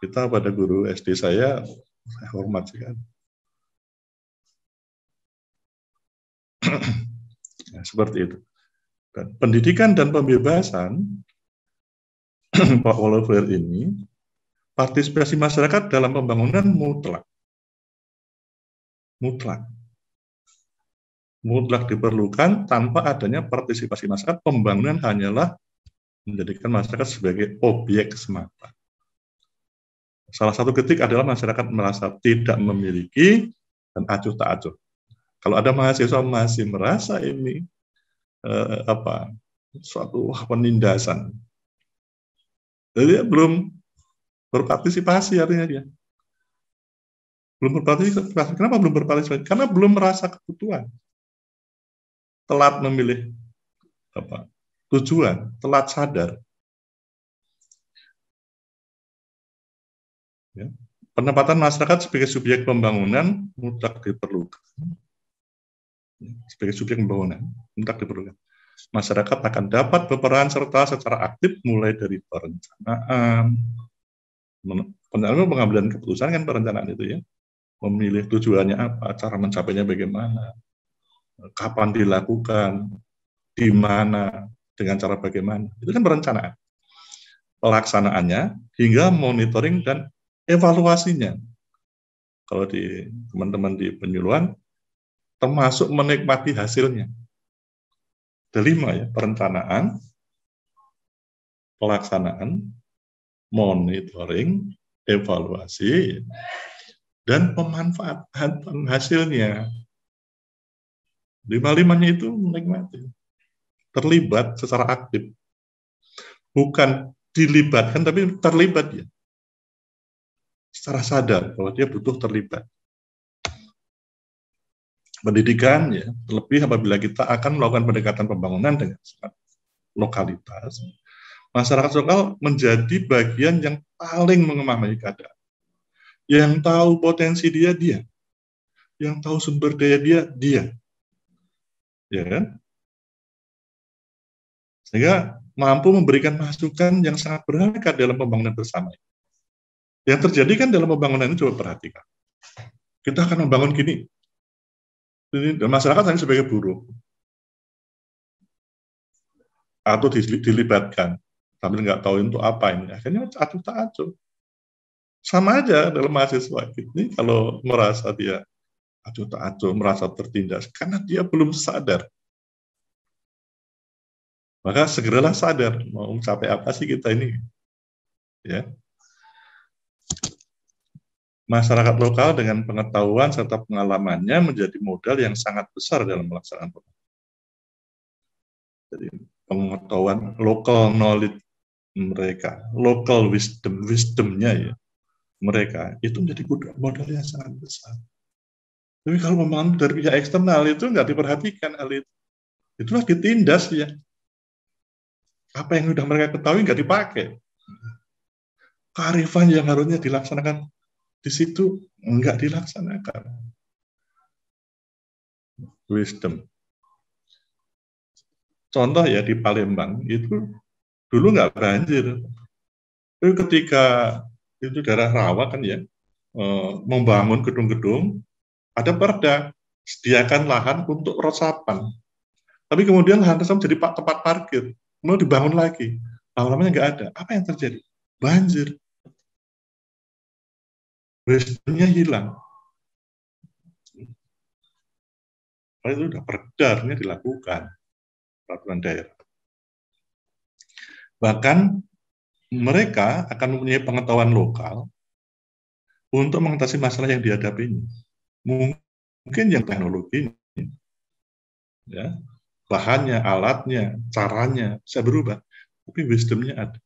Kita pada guru SD saya hormat sekali. Nah, seperti itu. Dan pendidikan dan pembebasan Pak Oliver ini, partisipasi masyarakat dalam pembangunan mutlak. Mutlak diperlukan. Tanpa adanya partisipasi masyarakat, pembangunan hanyalah menjadikan masyarakat sebagai objek semata. Salah satu kritik adalah masyarakat merasa tidak memiliki dan acuh tak acuh. Kalau ada mahasiswa masih merasa ini suatu penindasan, jadi dia belum berpartisipasi, artinya dia belum berpartisipasi. Kenapa belum berpartisipasi? Karena belum merasa kebutuhan, telat memilih tujuan, telat sadar. Ya. Penempatan masyarakat sebagai subjek pembangunan mutlak diperlukan. Sebagai subjek pembangunan mutlak diperlukan. Masyarakat akan dapat berperan serta secara aktif mulai dari perencanaan, pengambilan keputusan kan perencanaan itu ya, memilih tujuannya apa, cara mencapainya bagaimana, kapan dilakukan, di mana, dengan cara bagaimana, itu kan perencanaan. Pelaksanaannya hingga monitoring dan evaluasinya. Kalau di teman-teman di penyuluhan, termasuk menikmati hasilnya. Ada 5 ya, perencanaan, pelaksanaan, monitoring, evaluasi, dan pemanfaatan hasilnya. 5-5-nya itu menikmati, terlibat secara aktif. Bukan dilibatkan, tapi terlibat ya. Secara sadar bahwa dia butuh terlibat. Pendidikan ya, terlebih apabila kita akan melakukan pendekatan pembangunan dengan lokalitas, masyarakat lokal menjadi bagian yang paling memahami keadaan. Yang tahu potensi dia. Yang tahu sumber daya dia. Ya kan? Sehingga mampu memberikan masukan yang sangat berharga dalam pembangunan bersama. Yang terjadi kan dalam pembangunan ini, coba perhatikan. Kita akan membangun gini. Dan masyarakat hanya sebagai buruh. Atau dilibatkan. Sambil nggak tahu untuk apa ini. Akhirnya acuh tak acuh. Sama aja dalam mahasiswa ini, kalau merasa dia acuh tak acuh, merasa tertindas, karena dia belum sadar. Maka segeralah sadar, mau mencapai apa sih kita ini. Ya. Masyarakat lokal dengan pengetahuan serta pengalamannya menjadi modal yang sangat besar dalam melaksanakan program. Jadi pengetahuan, local knowledge mereka, local wisdomnya ya mereka itu menjadi modal yang sangat besar. Tapi kalau memang dari pihak eksternal itu nggak diperhatikan hal itu, itulah ditindas ya. Apa yang sudah mereka ketahui nggak dipakai. Kearifan yang harusnya dilaksanakan di situ nggak dilaksanakan. Wisdom. Contoh ya di Palembang itu dulu nggak banjir. Tapi ketika itu daerah rawa kan ya, membangun gedung-gedung, ada perda, sediakan lahan untuk resapan. Tapi kemudian lahan tersebut jadi tempat parkir, mau dibangun lagi. Lama-lamanya nggak ada. Apa yang terjadi? Banjir. Wisdomnya hilang. Karena itu sudah perdarnya dilakukan peraturan daerah. Bahkan mereka akan mempunyai pengetahuan lokal untuk mengatasi masalah yang dihadapinya. Mungkin yang teknologi, ya, bahannya, alatnya, caranya bisa berubah, tapi wisdomnya ada,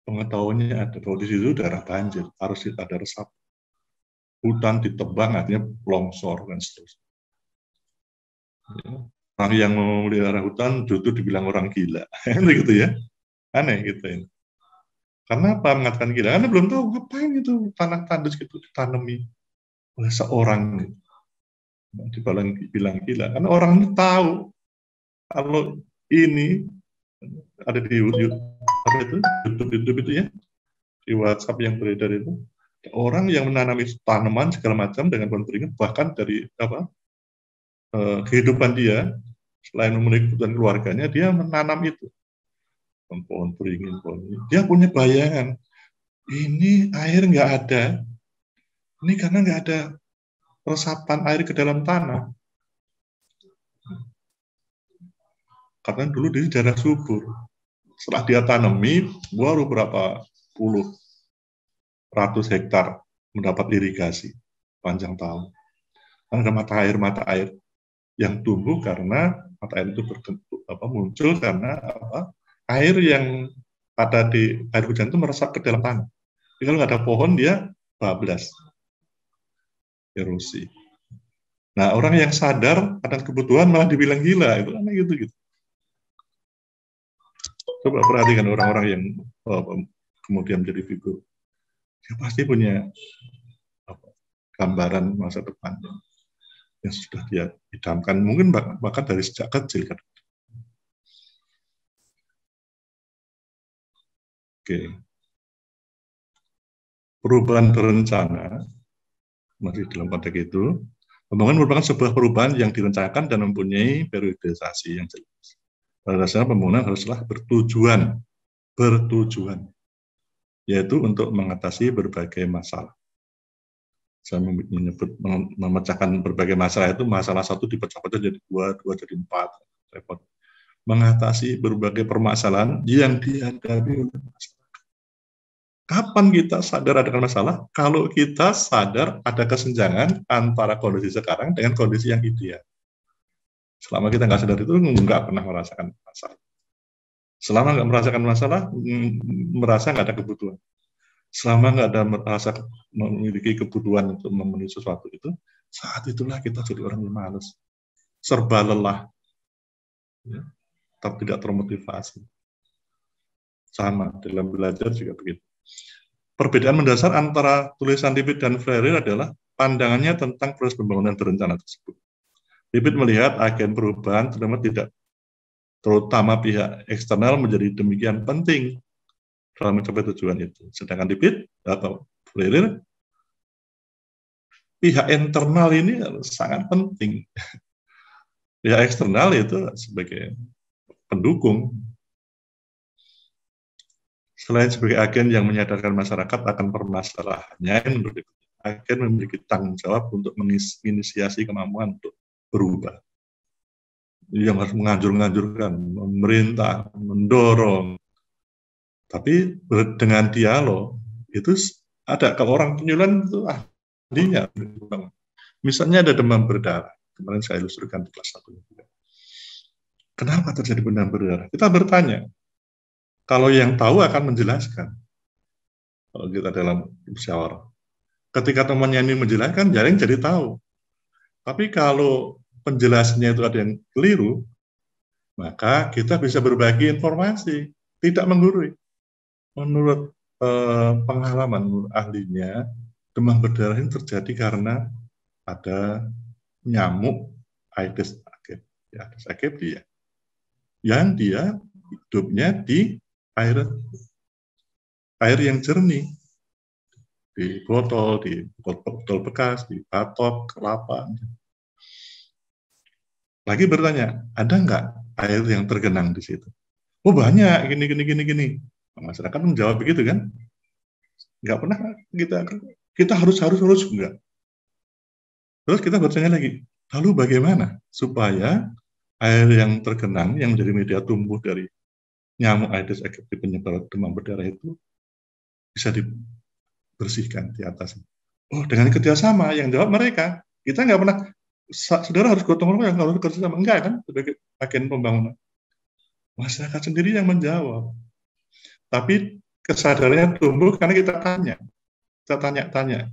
pengetahuannya ada. Kalau di situ daerah banjir, harus ada resap. Hutan ditebang, artinya longsor dan seterusnya. Ya. Orang yang memelihara hutan justru dibilang orang gila, gitu ya, aneh gitu ini. Karena apa mengatakan gila? Karena belum tahu ngapain itu tanah tandus gitu ditanami oleh seorang. Dibilang gila. Karena orang ini tahu kalau ini ada di YouTube itu ya, di WhatsApp yang beredar itu, orang yang menanami tanaman segala macam dengan pohon beringin, bahkan dari kehidupan dia selain memenuhi kebutuhan keluarganya, dia menanam itu pohon beringin, dia punya bayangan ini air nggak ada, ini karena nggak ada resapan air ke dalam tanah, karena dulu di daerah subur. Setelah dia tanami, baru berapa puluh ratus hektar mendapat irigasi panjang tahun. Karena ada mata air yang tumbuh karena mata air itu muncul karena air yang ada di air hujan itu meresap ke dalam tanah. Jadi kalau nggak ada pohon dia bablas, erosi. Nah orang yang sadar akan kebutuhan malah dibilang gila, itu aneh gitu. Coba perhatikan orang-orang yang kemudian menjadi figur. Dia pasti punya gambaran masa depannya yang sudah dia idamkan, mungkin bahkan dari sejak kecil kan. Oke. Perubahan berencana masih dalam konteks itu, pembangunan merupakan sebuah perubahan yang direncanakan dan mempunyai periodisasi yang jelas. Pada dasarnya pembangunan haruslah bertujuan, yaitu untuk mengatasi berbagai masalah. Saya menyebut memecahkan berbagai masalah itu, masalah satu dipecah-pecah jadi dua jadi empat, repot. Mengatasi berbagai permasalahan yang dihadapi oleh masyarakat. Kapan kita sadar ada masalah? Kalau kita sadar ada kesenjangan antara kondisi sekarang dengan kondisi yang ideal. Selama kita nggak sadar itu, nggak pernah merasakan masalah. Selama nggak merasakan masalah, merasa nggak ada kebutuhan. Selama nggak ada merasa memiliki kebutuhan untuk memenuhi sesuatu itu, saat itulah kita jadi orang yang malas, serba lelah, ya, tidak termotivasi. Sama dalam belajar juga begitu. Perbedaan mendasar antara tulisan Lipit dan Freire adalah pandangannya tentang proses pembangunan berencana tersebut. Lipit melihat agen perubahan terutama pihak eksternal menjadi demikian penting dalam mencapai tujuan itu. Sedangkan Lipit atau Freire, pihak internal ini sangat penting. Pihak eksternal itu sebagai pendukung. Selain sebagai agen yang menyadarkan masyarakat akan permasalahannya, menurut Lipit, agen memiliki tanggung jawab untuk menginisiasi kemampuan untuk berubah. Yang harus menganjurkan, memerintah, mendorong. Tapi dengan dialog, itu Ada, kalau orang penyuluhan itu ahlinya. Misalnya ada demam berdarah. Kemarin saya ilustrasikan di kelas 1 juga. Kenapa terjadi demam berdarah? Kita bertanya. Kalau yang tahu akan menjelaskan. Kalau kita dalam musyawarah. Ketika temannya ini menjelaskan, jaring jadi tahu. Tapi kalau penjelasannya itu ada yang keliru, maka kita bisa berbagi informasi, tidak menggurui. Menurut pengalaman menurut ahlinya, demam berdarah ini terjadi karena ada nyamuk Aedes aegypti ya, yang dia hidupnya di air yang jernih, di botol bekas, di batok, kelapa. Lagi bertanya, ada nggak air yang tergenang di situ? Oh banyak, gini. Masyarakat menjawab begitu kan? Nggak pernah kita harus enggak. Terus kita bertanya lagi, lalu bagaimana supaya air yang tergenang yang menjadi media tumbuh dari nyamuk Aedes aegypti penyebab demam berdarah itu bisa dibersihkan di atas? Oh, dengan kerjasama. Yang jawab mereka. Kita nggak pernah, saudara harus gotong royong, harus kerjasama. Enggak kan, sebagai agen pembangunan. Masyarakat sendiri yang menjawab. Tapi kesadarannya tumbuh karena kita tanya,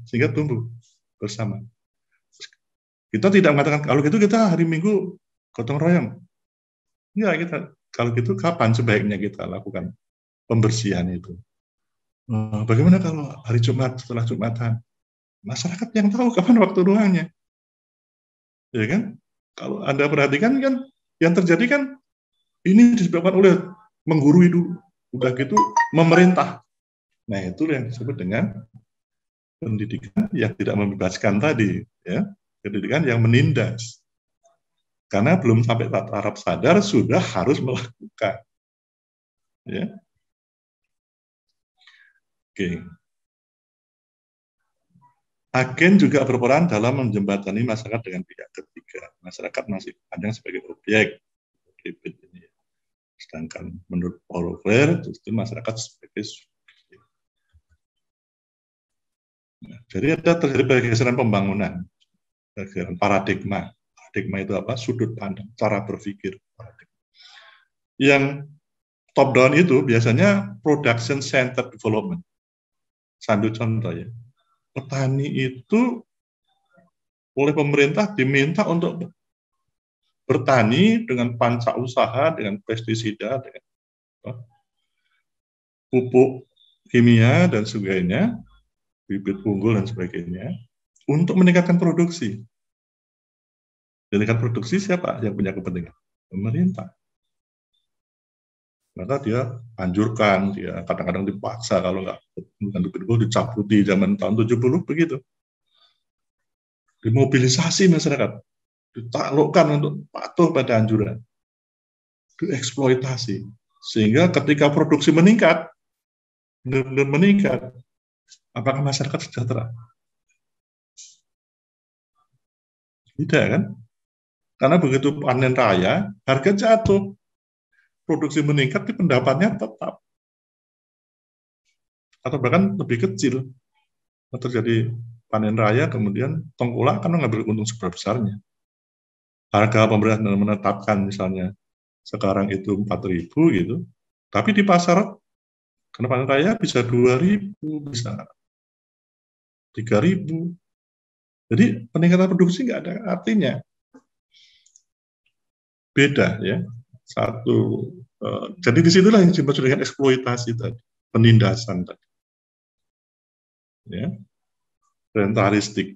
sehingga tumbuh bersama. Kita tidak mengatakan, kalau gitu kita hari Minggu gotong royong. Enggak, kita kalau gitu kapan sebaiknya kita lakukan pembersihan itu? Bagaimana kalau hari Jumat setelah Jumatan? Masyarakat yang tahu kapan waktu ruangnya. Ya kan? Kalau Anda perhatikan kan, yang terjadi kan, ini disebabkan oleh menggurui dulu. Udah gitu, memerintah. Nah, itu yang disebut dengan pendidikan yang tidak membebaskan tadi. Ya. Pendidikan yang menindas. Karena belum sampai taraf sadar, sudah harus melakukan. Ya. Oke. Agen juga berperan dalam menjembatani masyarakat dengan pihak ketiga. Masyarakat masih pandang sebagai objek. Sedangkan menurut Paulo Freire, itu masyarakat sebagai subjek. Nah, jadi ada terjadi pergeseran pembangunan, pergeseran paradigma. Paradigma itu apa? Sudut pandang, cara berpikir. Yang top down itu biasanya production center development. Satu contoh ya. Petani itu oleh pemerintah diminta untuk bertani dengan panca usaha, dengan pestisida, dengan pupuk kimia dan sebagainya, bibit unggul dan sebagainya, untuk meningkatkan produksi. Meningkatkan produksi siapa yang punya kepentingan? Pemerintah. Maka dia anjurkan, dia kadang-kadang dipaksa kalau nggak bibit unggul dicabuti zaman tahun 70 begitu. Dimobilisasi masyarakat, ditaklukkan untuk patuh pada anjuran, dieksploitasi, sehingga ketika produksi meningkat, benar-benar meningkat, apakah masyarakat sejahtera? Tidak kan? Karena begitu panen raya, harga jatuh, produksi meningkat, pendapatnya tetap, atau bahkan lebih kecil. Terjadi panen raya, kemudian tengkulak kan mengambil untung sebesar-besarnya. Harga pemerintah menetapkan misalnya sekarang itu 4.000 gitu, tapi di pasar karena panen raya bisa 2.000, bisa 3.000. Jadi peningkatan produksi nggak ada artinya. Beda ya. Jadi disitulah yang dimaksud dengan eksploitasi tadi, penindasan tadi. Ya. Rentaristik.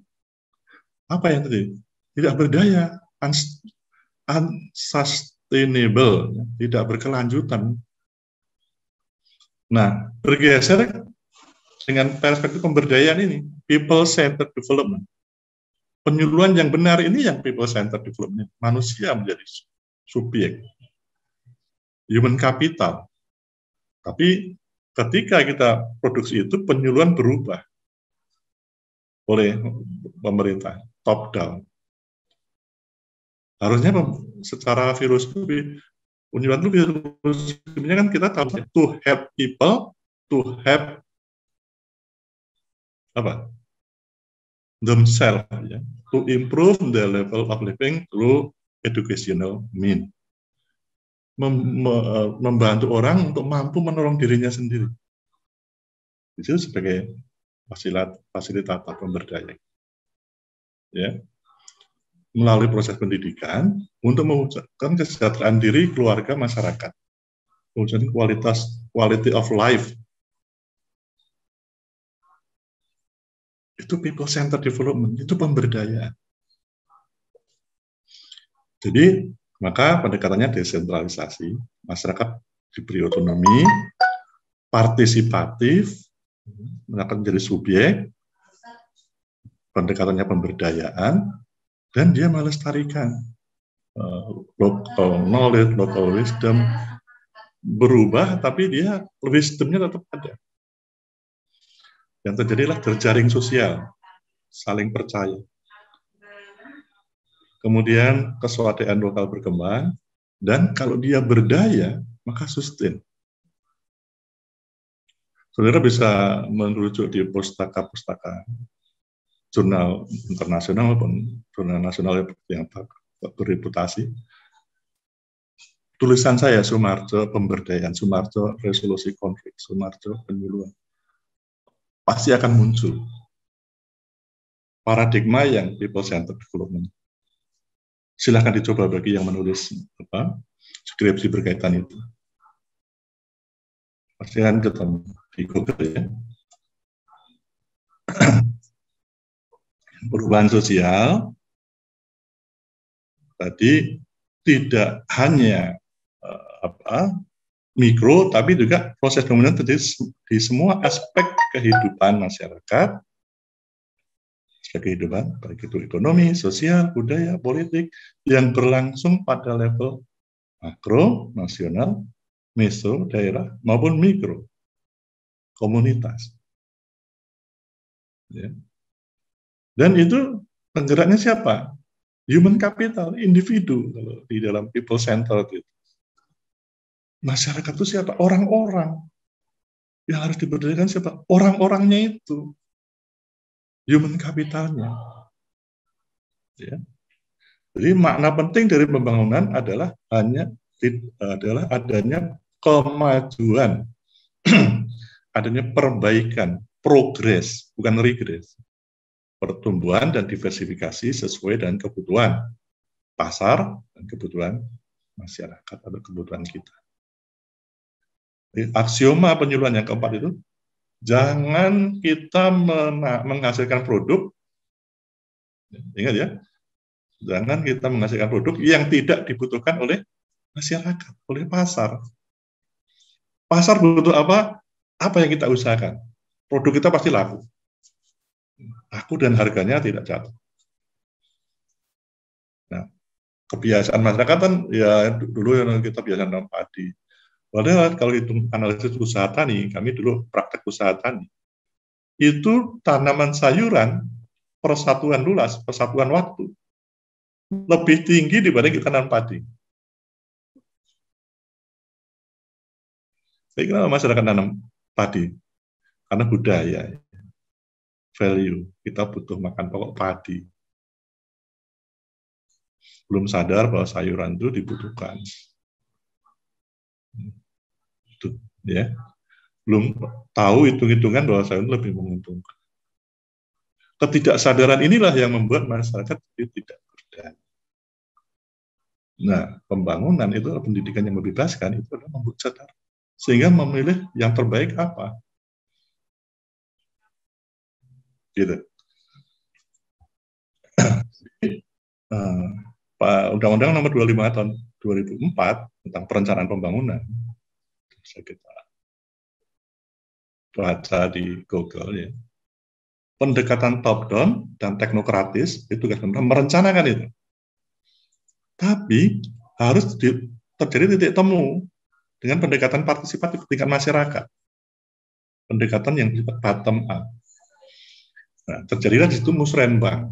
Apa yang tadi? Tidak berdaya, unsustainable, tidak berkelanjutan. Nah, bergeser dengan perspektif pemberdayaan ini, people-centered development. Penyuluhan yang benar ini yang people-centered development. Manusia menjadi subjek, human capital. Tapi ketika kita produksi itu, penyuluhan berubah oleh pemerintah, top down. Harusnya secara filosofi, penyuluhan itu filosofinya kan kita tahu to help people, to help apa? Themselves, ya, to improve the level of living through educational means. Membantu orang untuk mampu menolong dirinya sendiri. Itu sebagai fasilitator pemberdayaan. Ya. Melalui proses pendidikan untuk mewujudkan kesejahteraan diri, keluarga, masyarakat. Mewujudkan quality of life. Itu people-centered development, itu pemberdayaan. Jadi, maka pendekatannya desentralisasi, masyarakat diberi otonomi, partisipatif, akan menjadi subjek, pendekatannya pemberdayaan, dan dia melestarikan local knowledge, local wisdom, berubah, tapi dia wisdomnya tetap ada. Yang terjadilah terjaring sosial, saling percaya. Kemudian keswadaan lokal berkembang, dan kalau dia berdaya, maka sustain. Saudara bisa merujuk di pustaka-pustaka jurnal internasional maupun jurnal nasional yang berreputasi. Tulisan saya, Sumarjo pemberdayaan, Sumarjo resolusi konflik, Sumarjo penyuluhan, pasti akan muncul paradigma yang people-centered development. Silahkan dicoba bagi yang menulis skripsi berkaitan itu. Pasti akan ketemu di Google, ya. Perubahan sosial tadi tidak hanya mikro, tapi juga proses pembangunan terjadi di semua aspek kehidupan masyarakat, kehidupan baik itu ekonomi, sosial, budaya, politik yang berlangsung pada level makro, nasional, meso, daerah maupun mikro, komunitas. Ya. Dan itu penggeraknya siapa? Human capital, individu kalau di dalam people centered itu. Masyarakat itu siapa? Orang-orang. Yang harus diberdayakan siapa? Orang-orangnya itu. Human capitalnya. Ya. Jadi makna penting dari pembangunan adalah adanya kemajuan, adanya perbaikan, progres, bukan regres. Pertumbuhan dan diversifikasi sesuai dengan kebutuhan pasar dan kebutuhan masyarakat atau kebutuhan kita. Aksioma penyuluhan yang keempat itu, jangan kita menghasilkan produk, ingat ya, jangan kita menghasilkan produk yang tidak dibutuhkan oleh masyarakat, oleh pasar. Pasar butuh apa? Apa yang kita usahakan? Produk kita pasti laku. Laku dan harganya tidak jatuh. Nah, kebiasaan masyarakat kan, ya dulu yang kita biasa nanam padi. Padahal kalau hitung analisis usaha tani, kami dulu praktek usaha tani, itu tanaman sayuran persatuan luas, persatuan waktu, lebih tinggi dibanding kita nanam padi. Saya kira masyarakat nanam padi, karena budaya, value, kita butuh makan pokok padi. Belum sadar bahwa sayuran itu dibutuhkan. Ya, belum tahu hitung-hitungan bahwa sayuran lebih menguntungkan. Ketidaksadaran inilah yang membuat masyarakat tidak berdaya. Nah, pembangunan itu, pendidikan yang membebaskan itu adalah membuat sadar, sehingga memilih yang terbaik apa. Gitu. Undang-Undang Nomor 25 tahun 2004 tentang perencanaan pembangunan, bisa kita baca di Google, ya. Pendekatan top down dan teknokratis itu tugas pemerintah merencanakan itu. Tapi harus terjadi titik temu dengan pendekatan partisipatif tingkat masyarakat. Pendekatan yang bottom up. Nah, terjadilah di situ musrenbang.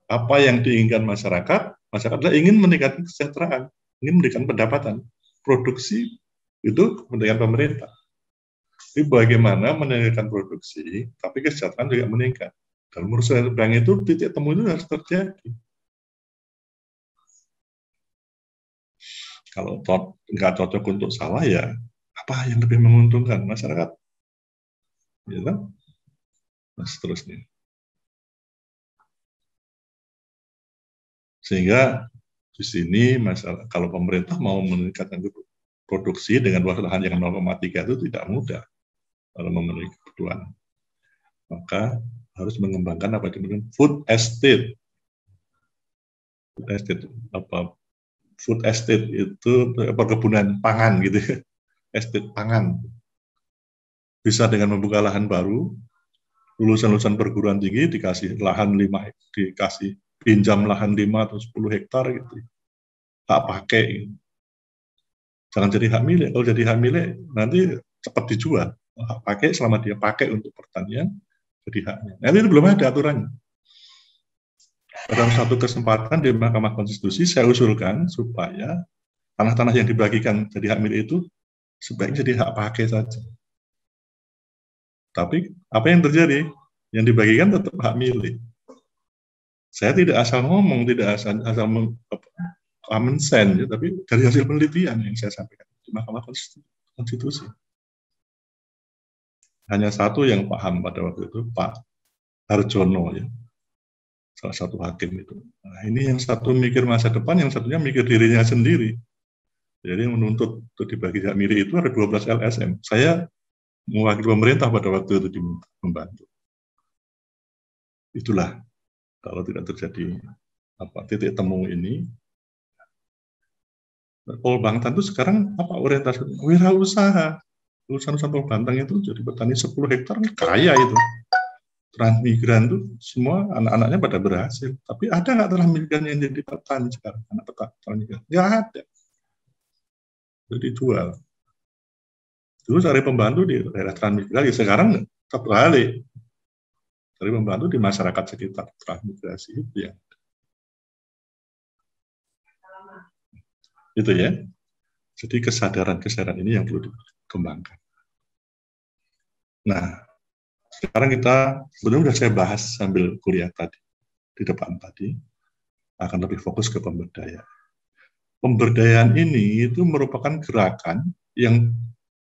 Apa yang diinginkan masyarakat adalah ingin meningkatkan kesejahteraan, ingin meningkatkan pendapatan. Produksi itu kepentingan pemerintah. Jadi bagaimana meningkatkan produksi, tapi kesejahteraan juga meningkat. Dan menurut saya itu titik temu itu harus terjadi. Kalau nggak cocok untuk sawah ya apa yang lebih menguntungkan masyarakat, ya kan? Nah, seterusnya. Sehingga di sini masalah kalau pemerintah mau meningkatkan produksi dengan luas lahan yang 0,3 itu tidak mudah kalau memenuhi kebutuhan. Maka harus mengembangkan apa itu food estate. Food estate apa? Food estate itu perkebunan pangan gitu ya. Estate pangan. Bisa dengan membuka lahan baru, lulusan-lulusan perguruan tinggi dikasih lahan 5, dikasih pinjam lahan 5 atau 10 hektar gitu. Hak pakai. Gitu. Jangan jadi hak milik. Kalau jadi hak milik nanti cepat dijual. Hak pakai selama dia pakai untuk pertanian jadi haknya. Nanti itu belum ada aturannya. Dalam satu kesempatan di Mahkamah Konstitusi saya usulkan supaya tanah-tanah yang dibagikan jadi hak milik itu sebaiknya jadi hak pakai saja. Tapi apa yang terjadi? Yang dibagikan tetap hak milik. Saya tidak asal ngomong, tidak asal common sense, ya, tapi dari hasil penelitian yang saya sampaikan di Mahkamah Konstitusi. Hanya satu yang paham pada waktu itu, Pak Harjono, ya, salah satu hakim itu. Nah, ini yang satu mikir masa depan, yang satunya mikir dirinya sendiri. Jadi menuntut untuk dibagi hak milik itu ada 12 LSM. Saya mewakili pemerintah pada waktu itu membantu. Itulah kalau tidak terjadi titik temu ini. Polbangtan itu sekarang apa orientasi? Wirausaha. Lulusan Polbangtan itu jadi petani 10 hektar kaya itu. Transmigran itu semua anak-anaknya pada berhasil. Tapi ada nggak transmigran yang jadi petani sekarang? Anak petani nggak ada. Jadi jual. Dulu cari pembantu di daerah transmigrasi, sekarang terbalik. Cari pembantu di masyarakat sekitar transmigrasi itu ya. Itu ya. Jadi kesadaran ini yang perlu dikembangkan. Nah, sekarang kita sebetulnya sudah saya bahas sambil kuliah tadi di depan tadi akan lebih fokus ke pemberdayaan. Pemberdayaan ini itu merupakan gerakan yang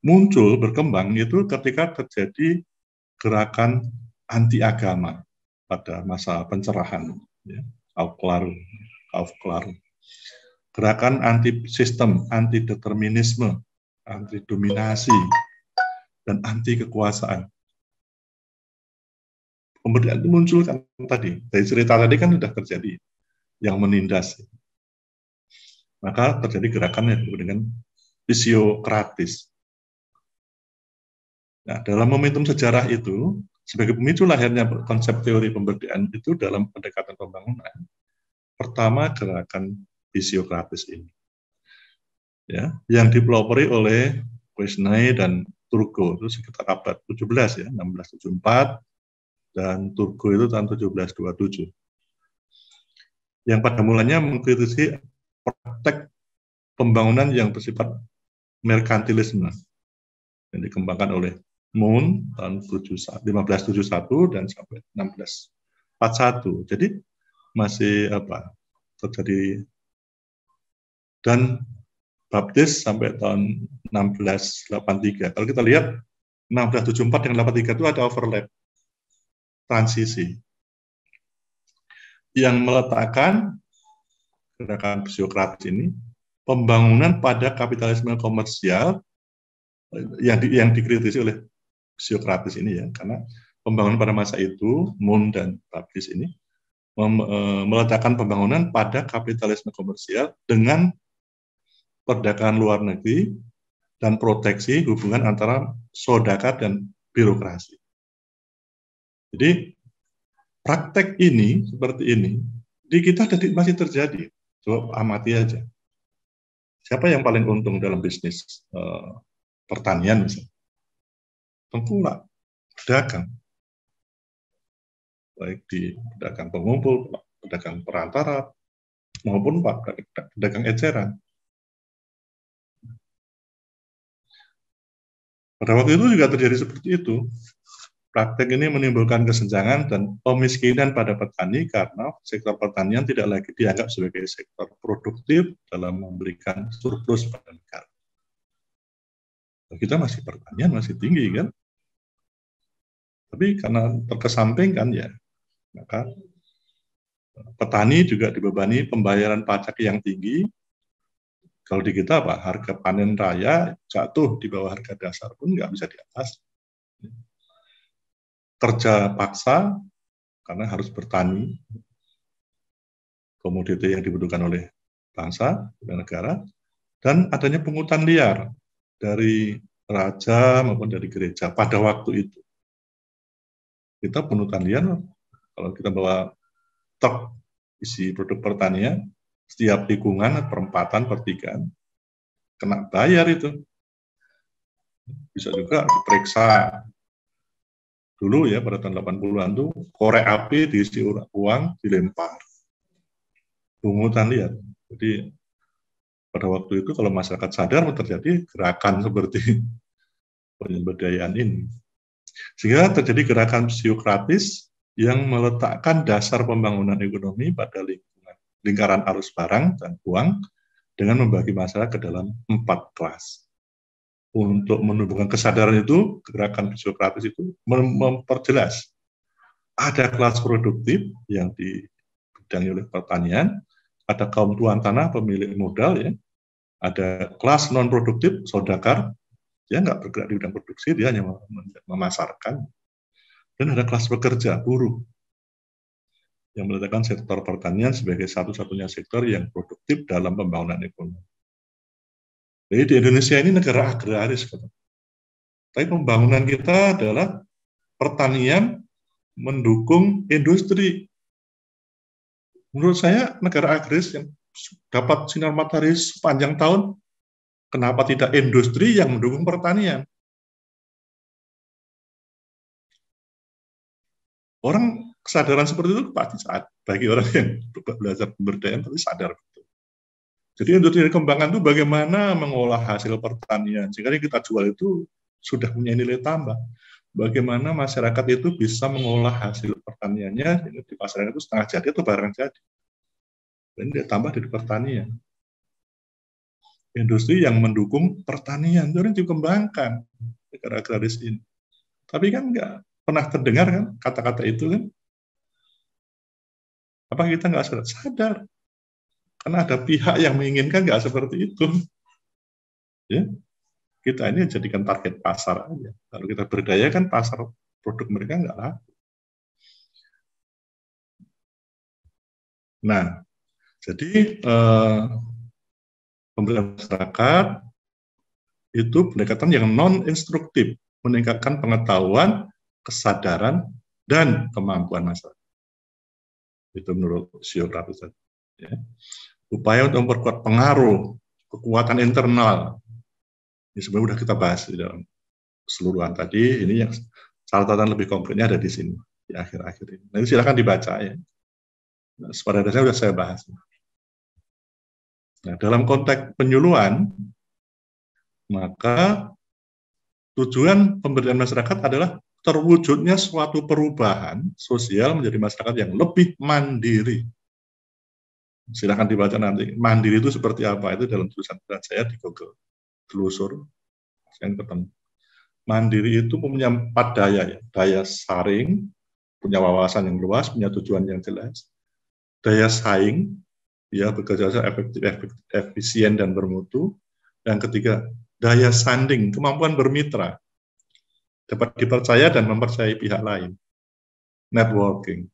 muncul berkembang itu ketika terjadi gerakan anti agama pada masa pencerahan, ya, Aufklärung. Gerakan anti sistem, anti determinisme, anti dominasi, dan anti kekuasaan. Pemberdayaan itu muncul kan tadi, dari cerita tadi kan sudah terjadi yang menindas. Maka terjadi gerakan yang disebut dengan fisiokratis. Nah, dalam momentum sejarah itu, sebagai pemicu lahirnya konsep teori pemberdayaan itu dalam pendekatan pembangunan, pertama gerakan fisiokratis ini, ya, yang dipelopori oleh Quesnay dan Turgot itu sekitar abad 17 ya, 1674 dan Turgot itu tahun 1727. Yang pada mulanya mengkritisi praktek pembangunan yang bersifat merkantilisme yang dikembangkan oleh Moon tahun 1571 dan sampai 1641. Jadi masih terjadi, dan baptis sampai tahun 1683. Kalau kita lihat 1674 dengan 83 itu ada overlap transisi yang meletakkan gerakan fisiokratis ini pembangunan pada kapitalisme komersial yang dikritisi oleh fisiokratis ini ya, karena pembangunan pada masa itu Moon dan Baptist ini meletakkan pembangunan pada kapitalisme komersial dengan perdagangan luar negeri dan proteksi hubungan antara sodaka dan birokrasi. Jadi praktek ini seperti ini di kita masih terjadi. Coba amati aja. Siapa yang paling untung dalam bisnis pertanian misalnya? Tengkulak, pedagang. Baik di pedagang pengumpul, pedagang perantara, maupun pedagang eceran. Pada waktu itu juga terjadi seperti itu. Praktek ini menimbulkan kesenjangan dan pemiskinan pada petani karena sektor pertanian tidak lagi dianggap sebagai sektor produktif dalam memberikan surplus pada negara. Kita masih pertanian, masih tinggi kan? Tapi karena terkesampingkan ya, maka petani juga dibebani pembayaran pajak yang tinggi. Kalau di kita apa? Harga panen raya jatuh di bawah harga dasar pun nggak bisa di atas. Kerja paksa karena harus bertani, komoditi yang dibutuhkan oleh bangsa dan negara, dan adanya pungutan liar dari raja maupun dari gereja pada waktu itu. Kita pungutan liar, kalau kita bawa truk isi produk pertanian, setiap tikungan, perempatan, pertigaan, kena bayar itu. Bisa juga diperiksa. Dulu ya, pada tahun 80-an tuh, korek api diisi uang, dilempar. Pungutan liar. Jadi, pada waktu itu kalau masyarakat sadar, terjadi gerakan seperti pemberdayaan ini. Sehingga terjadi gerakan psiokratis yang meletakkan dasar pembangunan ekonomi pada lingkaran arus barang dan uang dengan membagi masyarakat ke dalam 4 kelas. Untuk menumbuhkan kesadaran itu, gerakan psiokratis itu memperjelas ada kelas produktif yang dibidangi oleh pertanian, ada kaum tuan tanah pemilik modal ya, ada kelas non produktif saudagar, dia nggak bergerak di bidang produksi, dia hanya memasarkan, dan ada kelas pekerja buruh yang meletakkan sektor pertanian sebagai satu-satunya sektor yang produktif dalam pembangunan ekonomi. Jadi di Indonesia ini negara agraris, tapi pembangunan kita adalah pertanian mendukung industri. Menurut saya negara agraris yang dapat sinar matahari sepanjang tahun, kenapa tidak industri yang mendukung pertanian? Orang kesadaran seperti itu pasti saat bagi orang yang belajar pemberdayaan tapi sadar betul. Jadi industri kembangan itu bagaimana mengolah hasil pertanian sehingga kita jual itu sudah punya nilai tambah. Bagaimana masyarakat itu bisa mengolah hasil pertaniannya di pasaran itu setengah jadi atau barang jadi. Dan dia tambah dari pertanian. Industri yang mendukung pertanian itu harus dikembangkan negara agraris ini. Tapi kan nggak pernah terdengar kan kata-kata itu kan? Apa kita nggak sadar? Karena ada pihak yang menginginkan nggak seperti itu. Ya, kita ini jadikan target pasar aja. Kalau kita berdaya kan pasar produk mereka nggak laku. Nah, jadi pemberdayaan masyarakat itu pendekatan yang non-instruktif, meningkatkan pengetahuan, kesadaran, dan kemampuan masyarakat. Itu menurut psiokratis. Ya. Upaya untuk memperkuat pengaruh, kekuatan internal. Ini sebenarnya sudah kita bahas di dalam keseluruhan tadi. Ini yang catatan lebih konkretnya ada di sini, di akhir-akhir ini. Nanti silakan dibaca ya. Nah, pada dasarnya sudah saya bahas. Nah, dalam konteks penyuluhan, maka tujuan pemberdayaan masyarakat adalah terwujudnya suatu perubahan sosial menjadi masyarakat yang lebih mandiri. Silakan dibaca nanti. Mandiri itu seperti apa? Itu dalam tulisan saya di Google. Telusur. Saya ketemu. Mandiri itu punya 4 daya ya. Daya saring, punya wawasan yang luas, punya tujuan yang jelas. Daya saing, ya bekerja efektif, efisien dan bermutu. Yang ketiga, daya sanding, kemampuan bermitra. Dapat dipercaya dan mempercayai pihak lain. Networking.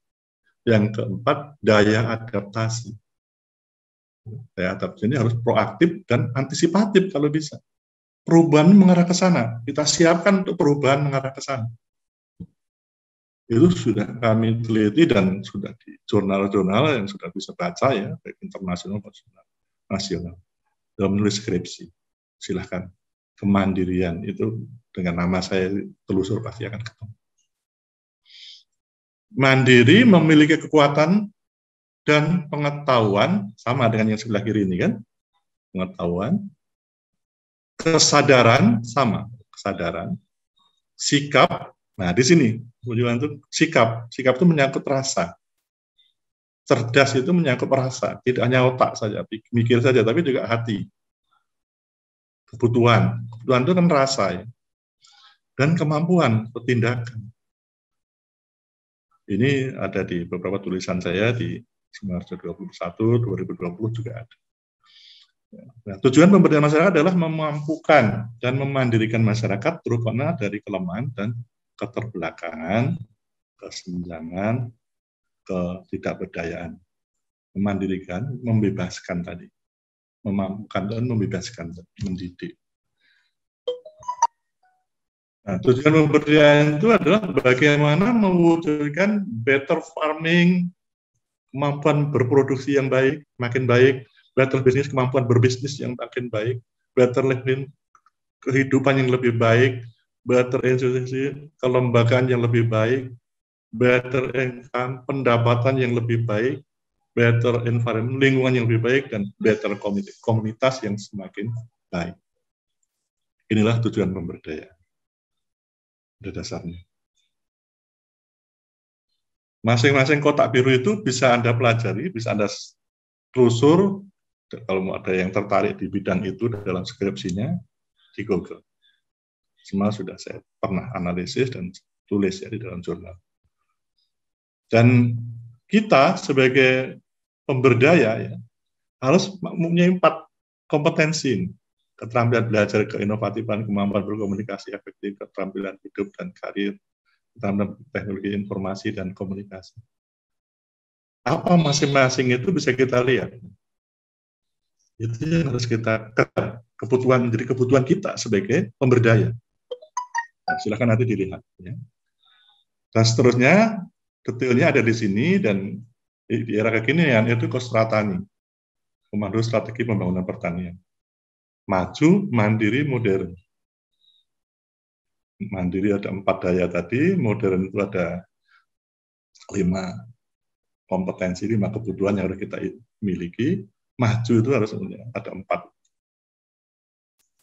Yang keempat, daya adaptasi. Daya adaptasi ini harus proaktif dan antisipatif kalau bisa. Perubahan mengarah ke sana. Kita siapkan untuk perubahan mengarah ke sana. Itu sudah kami teliti dan sudah di jurnal-jurnal yang sudah bisa baca ya, baik internasional maupun nasional. Dalam menulis skripsi, silahkan. Kemandirian itu dengan nama saya telusur pasti akan ketemu. Mandiri memiliki kekuatan dan pengetahuan, sama dengan yang sebelah kiri ini kan, pengetahuan, kesadaran sama, kesadaran, sikap. Nah, di sini tujuan itu sikap. Sikap itu menyangkut rasa. Cerdas itu menyangkut rasa, tidak hanya otak saja, mikir saja, tapi juga hati. Kebutuhan itu kan rasa ya. Dan kemampuan pertindakan. Ini ada di beberapa tulisan saya di Simarjo 21, 2020 juga ada. Nah, tujuan pemberdayaan masyarakat adalah memampukan dan memandirikan masyarakat terutama dari kelemahan dan keterbelakangan, kesenjangan, ketidakberdayaan. Memandirikan, membebaskan tadi. Memampukan dan membebaskan, mendidik. Nah, tujuan pemberdayaan itu adalah bagaimana mewujudkan better farming, kemampuan berproduksi yang baik, makin baik, better business, kemampuan berbisnis yang makin baik, better living, kehidupan yang lebih baik, better institusi, kelembagaan yang lebih baik, better income, pendapatan yang lebih baik, better environment, lingkungan yang lebih baik, dan better komunitas yang semakin baik. Inilah tujuan pemberdayaan. Pada dasarnya. Masing-masing kotak biru itu bisa Anda pelajari, bisa Anda telusur, kalau mau ada yang tertarik di bidang itu dalam skripsinya, di Google. Semua sudah saya pernah analisis dan tulis ya di dalam jurnal. Dan kita sebagai pemberdaya ya, harus mempunyai 4 kompetensi. Keterampilan belajar, keinovatifan, kemampuan berkomunikasi efektif, keterampilan hidup dan karir, keterampilan teknologi informasi dan komunikasi. Apa masing-masing itu bisa kita lihat. Itu yang harus kita kebutuhan, menjadi kebutuhan kita sebagai pemberdaya. Nah, silakan nanti dilihat. Ya. Dan seterusnya, detailnya ada di sini, dan di era kekinian itu Kostratani, Komando Strategi Pembangunan Pertanian. Maju, mandiri, modern. Mandiri ada 4 daya tadi, modern itu ada 5 kompetensi, 5 kebutuhan yang harus kita miliki. Maju itu harus ada 4.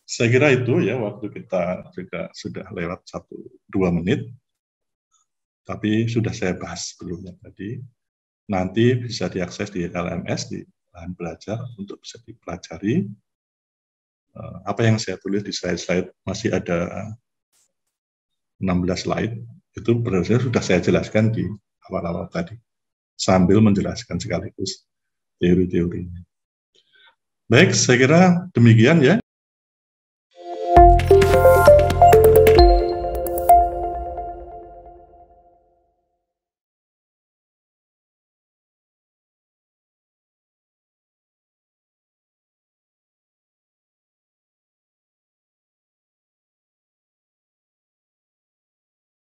Saya kira itu ya, waktu kita juga sudah lewat 1-2 menit, tapi sudah saya bahas sebelumnya tadi. Nanti bisa diakses di LMS, di bahan belajar, untuk bisa dipelajari. Apa yang saya tulis di slide-slide, masih ada 16 slide, itu berarti sudah saya jelaskan di awal-awal tadi, sambil menjelaskan sekaligus teori-teorinya. Baik, saya kira demikian ya.